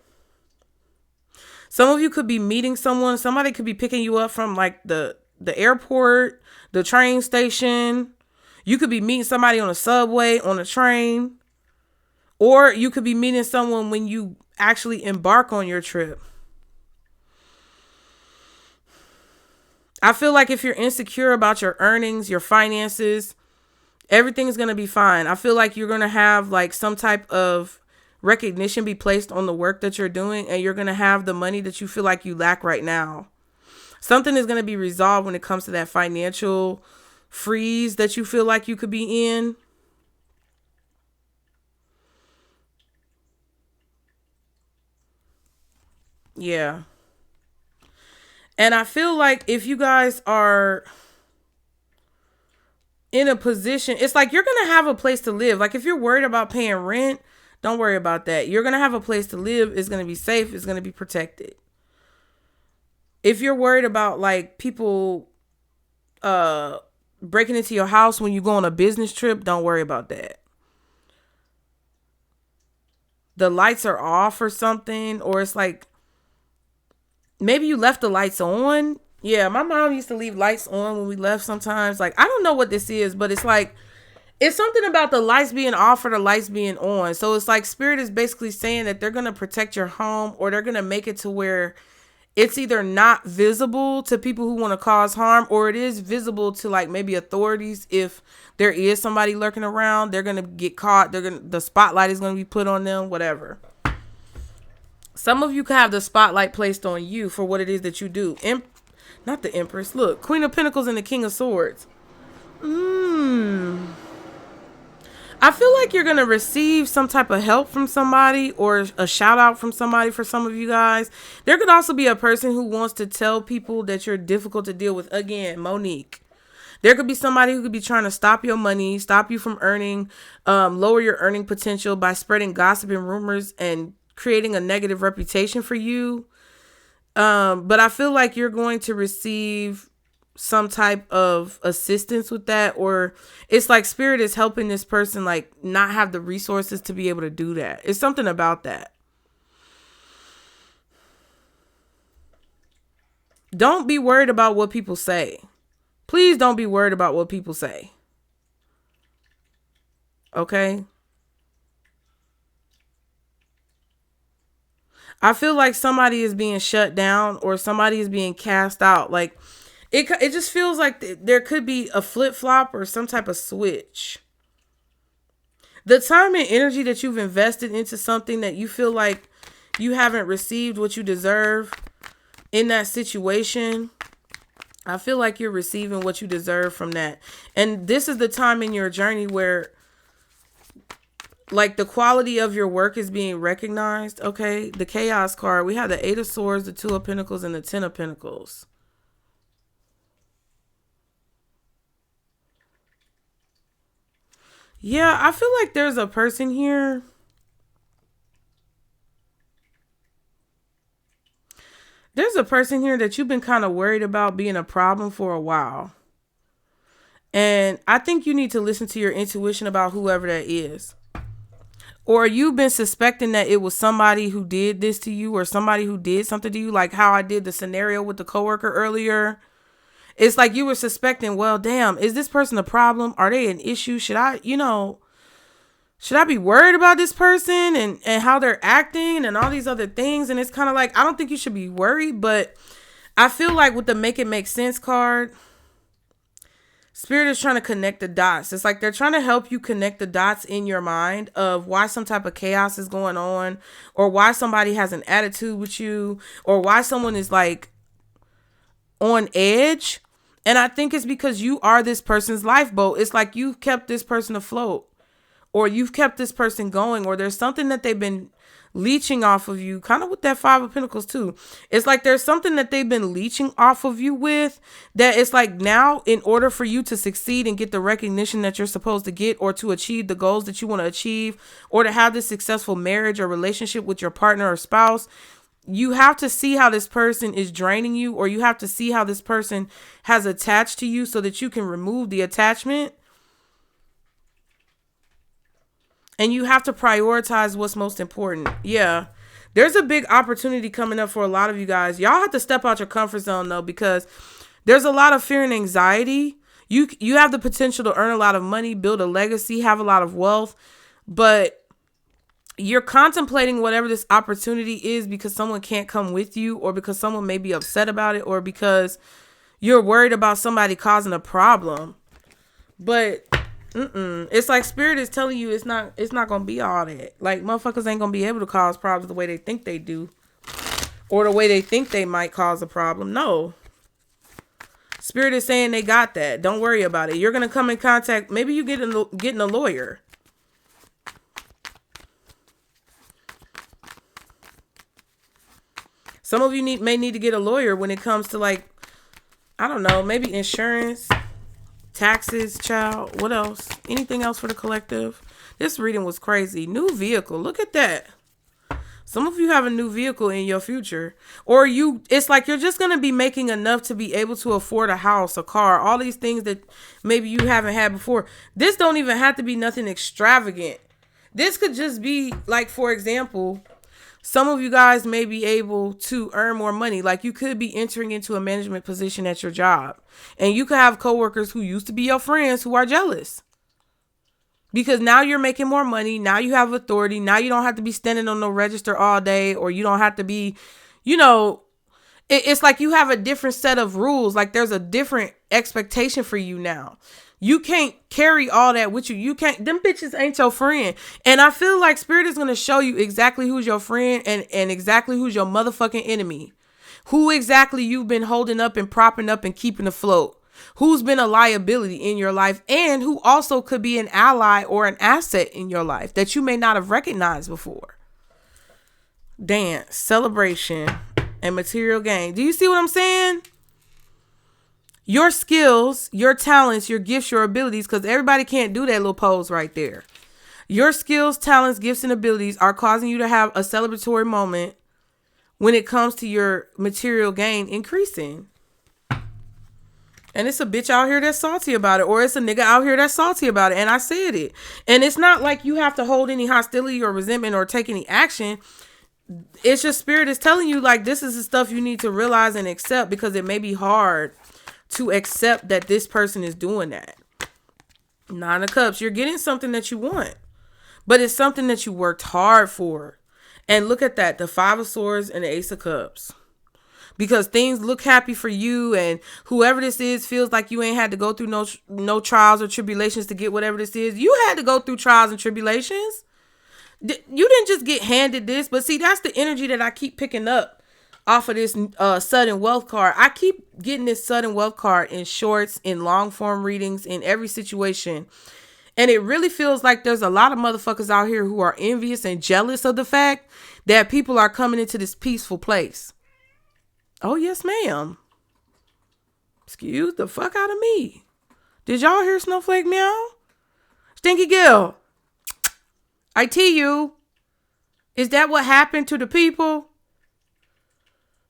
S1: Some of you could be meeting someone. Somebody could be picking you up from like the airport, the train station. You could be meeting somebody on a subway, on a train, or you could be meeting someone when you actually embark on your trip. I feel like if you're insecure about your earnings, your finances, everything's going to be fine. I feel like you're going to have like some type of recognition be placed on the work that you're doing, and you're going to have the money that you feel like you lack right now. Something is going to be resolved when it comes to that financial freeze that you feel like you could be in. Yeah. And I feel like if you guys are in a position, it's like you're going to have a place to live. Like if you're worried about paying rent, don't worry about that. You're going to have a place to live. It's going to be safe. It's going to be protected. If you're worried about like people breaking into your house when you go on a business trip, don't worry about that. The lights are off or something, or it's like maybe you left the lights on. Yeah, my mom used to leave lights on when we left sometimes. Like, I don't know what this is, but it's like, it's something about the lights being off or the lights being on. So it's like Spirit is basically saying that they're going to protect your home, or they're going to make it to where it's either not visible to people who want to cause harm, or it is visible to like maybe authorities. If there is somebody lurking around, they're going to get caught. The spotlight is going to be put on them, whatever. Some of you could have the spotlight placed on you for what it is that you do. Not the Empress. Look, Queen of Pentacles and the King of Swords. I feel like you're going to receive some type of help from somebody, or a shout out from somebody for some of you guys. There could also be a person who wants to tell people that you're difficult to deal with. Again, Monique. There could be somebody who could be trying to stop your money, stop you from earning, lower your earning potential by spreading gossip and rumors and creating a negative reputation for you. But I feel like you're going to receive some type of assistance with that, or it's like Spirit is helping this person like not have the resources to be able to do that. It's something about that. Don't be worried about what people say. Please don't be worried about what people say. Okay? I feel like somebody is being shut down, or somebody is being cast out. Like it just feels like there could be a flip-flop or some type of switch. The time and energy that you've invested into something that you feel like you haven't received what you deserve in that situation, I feel like you're receiving what you deserve from that. And this is the time in your journey where like the quality of your work is being recognized. Okay. The Chaos card. We have the 8 of Swords, the 2 of Pentacles, and the 10 of Pentacles. Yeah, I feel like there's a person here. There's a person here that you've been kind of worried about being a problem for a while. And I think you need to listen to your intuition about whoever that is. Or you've been suspecting that it was somebody who did this to you, or somebody who did something to you, like how I did the scenario with the coworker earlier. It's like you were suspecting, well, damn, is this person a problem? Are they an issue? Should I be worried about this person and how they're acting and all these other things? And it's kind of like, I don't think you should be worried, but I feel like with the Make It Make Sense card, Spirit is trying to connect the dots. It's like they're trying to help you connect the dots in your mind of why some type of chaos is going on, or why somebody has an attitude with you, or why someone is like on edge. And I think it's because you are this person's lifeboat. It's like you've kept this person afloat, or you've kept this person going, or there's something that they've been leeching off of you, kind of with that 5 of Pentacles too. It's like there's something that they've been leeching off of you with, that it's like now in order for you to succeed and get the recognition that you're supposed to get, or to achieve the goals that you want to achieve, or to have this successful marriage or relationship with your partner or spouse, you have to see how this person is draining you, or you have to see how this person has attached to you so that you can remove the attachment. And you have to prioritize what's most important. Yeah. There's a big opportunity coming up for a lot of you guys. Y'all have to step out your comfort zone though, because there's a lot of fear and anxiety. You have the potential to earn a lot of money, build a legacy, have a lot of wealth, but you're contemplating whatever this opportunity is because someone can't come with you, or because someone may be upset about it, or because you're worried about somebody causing a problem. But It's like spirit is telling you it's not gonna be all that. Like, motherfuckers ain't gonna be able to cause problems the way they think they do, or the way they think they might cause a problem. No. Spirit is saying they got that. Don't worry about it. You're gonna come in contact. Maybe you getting a lawyer. Some of you may need to get a lawyer when it comes to, like, I don't know, maybe insurance, taxes, child. What else? Anything else for the collective? This reading was crazy. New vehicle. Look at that. Some of you have a new vehicle in your future, or it's like you're just going to be making enough to be able to afford a house, a car, all these things that maybe you haven't had before. This don't even have to be nothing extravagant. This could just be like, for example, some of you guys may be able to earn more money. Like, you could be entering into a management position at your job, and you could have coworkers who used to be your friends who are jealous. Because now you're making more money. Now you have authority. Now you don't have to be standing on the register all day, or you don't have to be, it's like you have a different set of rules. Like, there's a different expectation for you now. You can't carry all that with you. You can't, them bitches ain't your friend. And I feel like spirit is going to show you exactly who's your friend and exactly who's your motherfucking enemy. Who exactly you've been holding up and propping up and keeping afloat. Who's been a liability in your life, and who also could be an ally or an asset in your life that you may not have recognized before. Dance, celebration, and material gain. Do you see what I'm saying? Your skills, your talents, your gifts, your abilities, because everybody can't do that little pose right there. Your skills, talents, gifts, and abilities are causing you to have a celebratory moment when it comes to your material gain increasing. And it's a bitch out here that's salty about it, or it's a nigga out here that's salty about it. And I said it. And it's not like you have to hold any hostility or resentment or take any action. It's just spirit is telling you, like, this is the stuff you need to realize and accept, because it may be hard to accept that this person is doing that. Nine of Cups, you're getting something that you want, but it's something that you worked hard for. And look at that, the Five of Swords and the Ace of Cups. Because things look happy for you, and whoever this is feels like you ain't had to go through no trials or tribulations to get whatever this is. You had to go through trials and tribulations. You didn't just get handed this, but see, that's the energy that I keep picking up off of this sudden wealth card. I keep getting this sudden wealth card in shorts, in long form readings, in every situation. And it really feels like there's a lot of motherfuckers out here who are envious and jealous of the fact that people are coming into this peaceful place. Oh, yes, ma'am. Excuse the fuck out of me. Did y'all hear Snowflake meow? Stinky Gill. I tell you. Is that what happened to the people?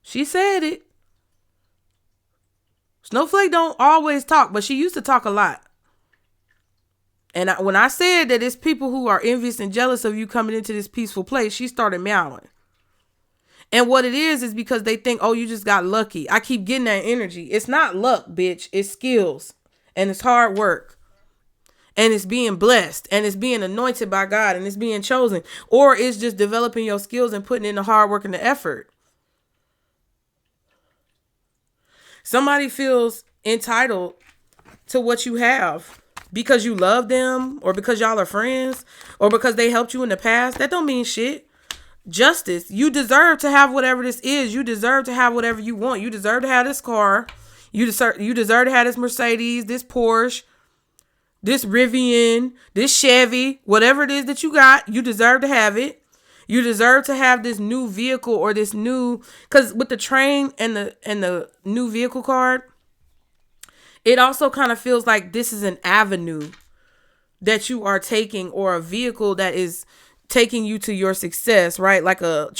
S1: She said it. Snowflake don't always talk, but she used to talk a lot. And when I said that it's people who are envious and jealous of you coming into this peaceful place, she started meowing. And what it is because they think, oh, you just got lucky. I keep getting that energy. It's not luck, bitch. It's skills. And it's hard work. And it's being blessed. And it's being anointed by God. And it's being chosen. Or it's just developing your skills and putting in the hard work and the effort. Somebody feels entitled to what you have because you love them, or because y'all are friends, or because they helped you in the past. That don't mean shit. Justice. You deserve to have whatever this is. You deserve to have whatever you want. You deserve to have this car. You deserve to have this Mercedes, this Porsche, this Rivian, this Chevy, whatever it is that you got. You deserve to have it. You deserve to have this new vehicle, or this new, because with the train and the new vehicle card, it also kind of feels like this is an avenue that you are taking, or a vehicle that is taking you to your success, right? Like a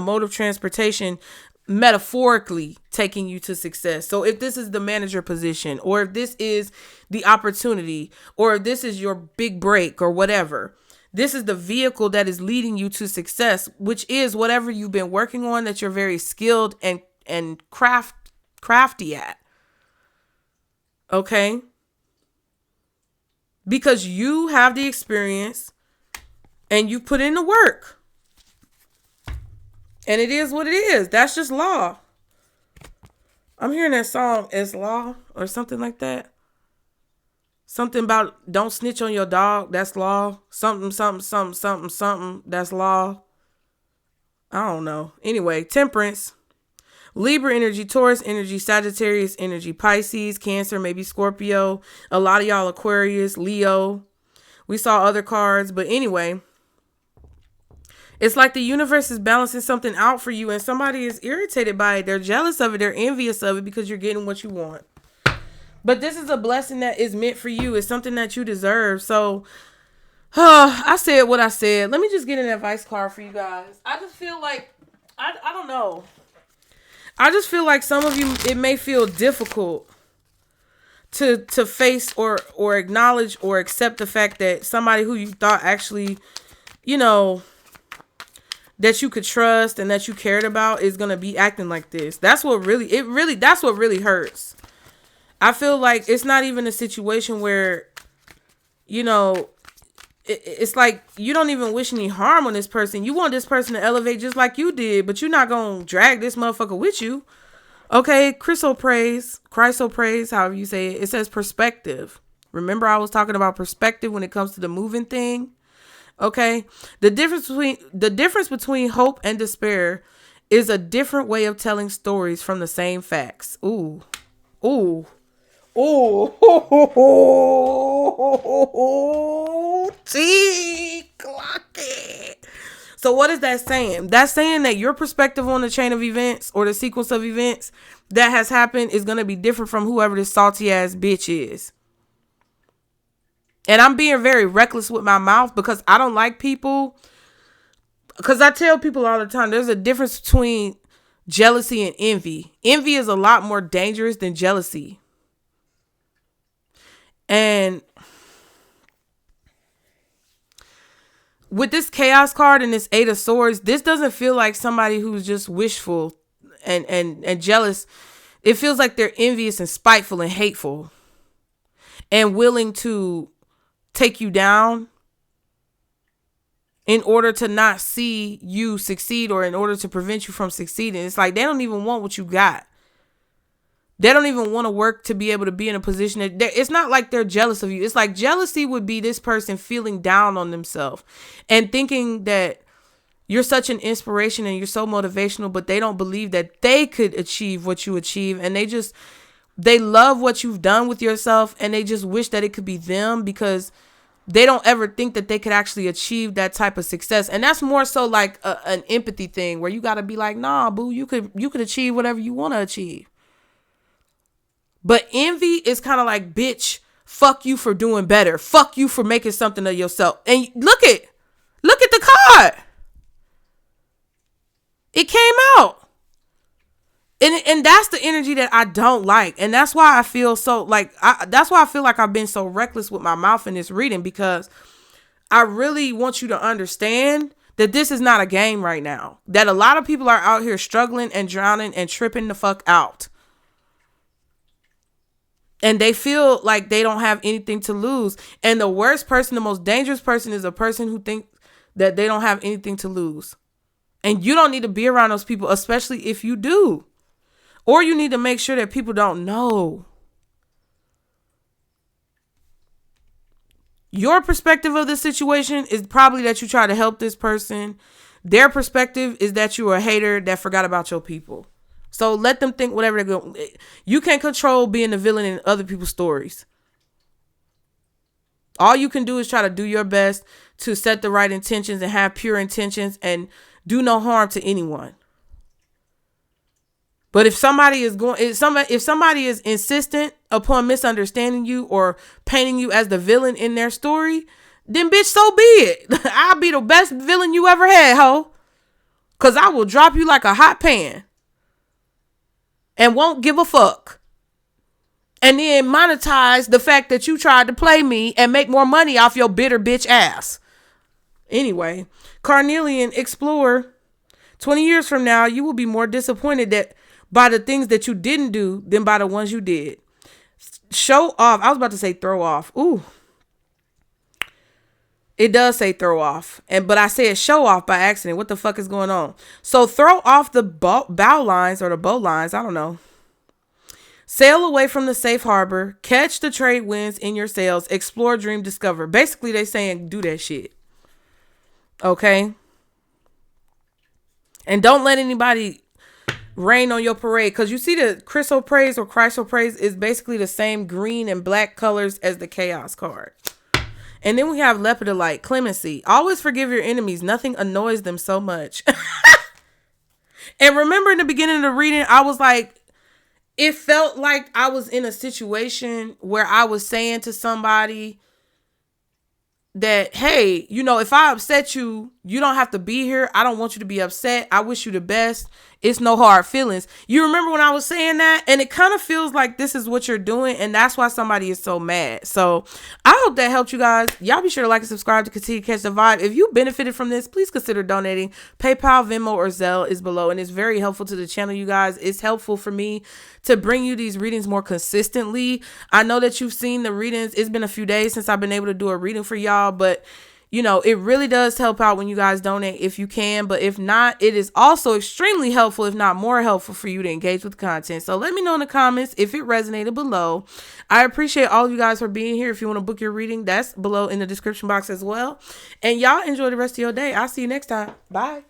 S1: mode of transportation, metaphorically taking you to success. So if this is the manager position, or if this is the opportunity, or if this is your big break or whatever, this is the vehicle that is leading you to success, which is whatever you've been working on that you're very skilled and crafty at. Okay? Because you have the experience and you put in the work. And it is what it is. That's just law. I'm hearing that song, It's Law, or something like that. Something about don't snitch on your dog. That's law. Something, something, something, something, something. That's law. I don't know. Anyway, temperance. Libra energy, Taurus energy, Sagittarius energy, Pisces, Cancer, maybe Scorpio. A lot of y'all Aquarius, Leo. We saw other cards. But anyway, it's like the universe is balancing something out for you and somebody is irritated by it. They're jealous of it. They're envious of it because you're getting what you want. But this is a blessing that is meant for you. It's something that you deserve. So, I said what I said. Let me just get an advice card for you guys. I just feel like, I don't know. I just feel like some of you, it may feel difficult to face or acknowledge or accept the fact that somebody who you thought actually, that you could trust and that you cared about is going to be acting like this. That's what really hurts. I feel like it's not even a situation where, it's like you don't even wish any harm on this person. You want this person to elevate just like you did, but you're not going to drag this motherfucker with you. Okay, chrysoprase, however you say it. It says perspective. Remember I was talking about perspective when it comes to the moving thing? Okay, the difference between hope and despair is a different way of telling stories from the same facts. Ooh. Clock it. So what is that saying? That's saying that your perspective on the chain of events or the sequence of events that has happened is going to be different from whoever this salty ass bitch is. And I'm being very reckless with my mouth because I don't like people. Because I tell people all the time, there's a difference between jealousy and envy. Envy is a lot more dangerous than jealousy. And with this chaos card and this 8 of swords, this doesn't feel like somebody who's just wishful and jealous. It feels like they're envious and spiteful and hateful and willing to take you down in order to not see you succeed or in order to prevent you from succeeding. It's like they don't even want what you got. They don't even want to work to be able to be in a position that it's not like they're jealous of you. It's like jealousy would be this person feeling down on themselves and thinking that you're such an inspiration and you're so motivational, but they don't believe that they could achieve what you achieve. And they love what you've done with yourself and they just wish that it could be them because they don't ever think that they could actually achieve that type of success. And that's more so like an empathy thing where you got to be like, nah, boo, you could achieve whatever you want to achieve. But envy is kind of like, bitch, fuck you for doing better. Fuck you for making something of yourself. And look at the card. It came out. And that's the energy that I don't like. And that's why I feel so like, that's why I feel like I've been so reckless with my mouth in this reading, because I really want you to understand that this is not a game right now. That a lot of people are out here struggling and drowning and tripping the fuck out. And they feel like they don't have anything to lose. And the worst person, the most dangerous person is a person who thinks that they don't have anything to lose. And you don't need to be around those people, especially if you do. Or you need to make sure that people don't know. Your perspective of the situation is probably that you try to help this person. Their perspective is that you're a hater that forgot about your people. So let them think whatever they're going. You can't control being the villain in other people's stories. All you can do is try to do your best to set the right intentions and have pure intentions and do no harm to anyone. But if somebody is insistent upon misunderstanding you or painting you as the villain in their story, then bitch, so be it. I'll be the best villain you ever had, ho. 'Cause I will drop you like a hot pan. And won't give a fuck. And then monetize the fact that you tried to play me and make more money off your bitter bitch ass. Anyway, Carnelian Explorer, 20 years from now, you will be more disappointed that by the things that you didn't do than by the ones you did. Show off. I was about to say throw off. Ooh. It does say throw off. But I said show off by accident. What the fuck is going on? So throw off the bow lines or the bow lines. I don't know. Sail away from the safe harbor. Catch the trade winds in your sails. Explore, dream, discover. Basically, they saying do that shit. Okay? And don't let anybody rain on your parade. Because you see the crystal praise or crystal praise is basically the same green and black colors as the chaos card. And then we have lepidolite, clemency. Always forgive your enemies. Nothing annoys them so much. And remember in the beginning of the reading, I was like, it felt like I was in a situation where I was saying to somebody that, hey, you know, if I upset you, you don't have to be here. I don't want you to be upset. I wish you the best. It's no hard feelings. You remember when I was saying that? And it kind of feels like this is what you're doing. And that's why somebody is so mad. So I hope that helped you guys. Y'all be sure to like and subscribe to continue to catch the vibe. If you benefited from this, please consider donating. PayPal, Venmo, or Zelle is below. And it's very helpful to the channel, you guys. It's helpful for me to bring you these readings more consistently. I know that you've seen the readings. It's been a few days since I've been able to do a reading for y'all. But you know, it really does help out when you guys donate if you can. But if not, it is also extremely helpful, if not more helpful, for you to engage with content. So let me know in the comments if it resonated below. I appreciate all of you guys for being here. If you want to book your reading, that's below in the description box as well. And y'all enjoy the rest of your day. I'll see you next time. Bye.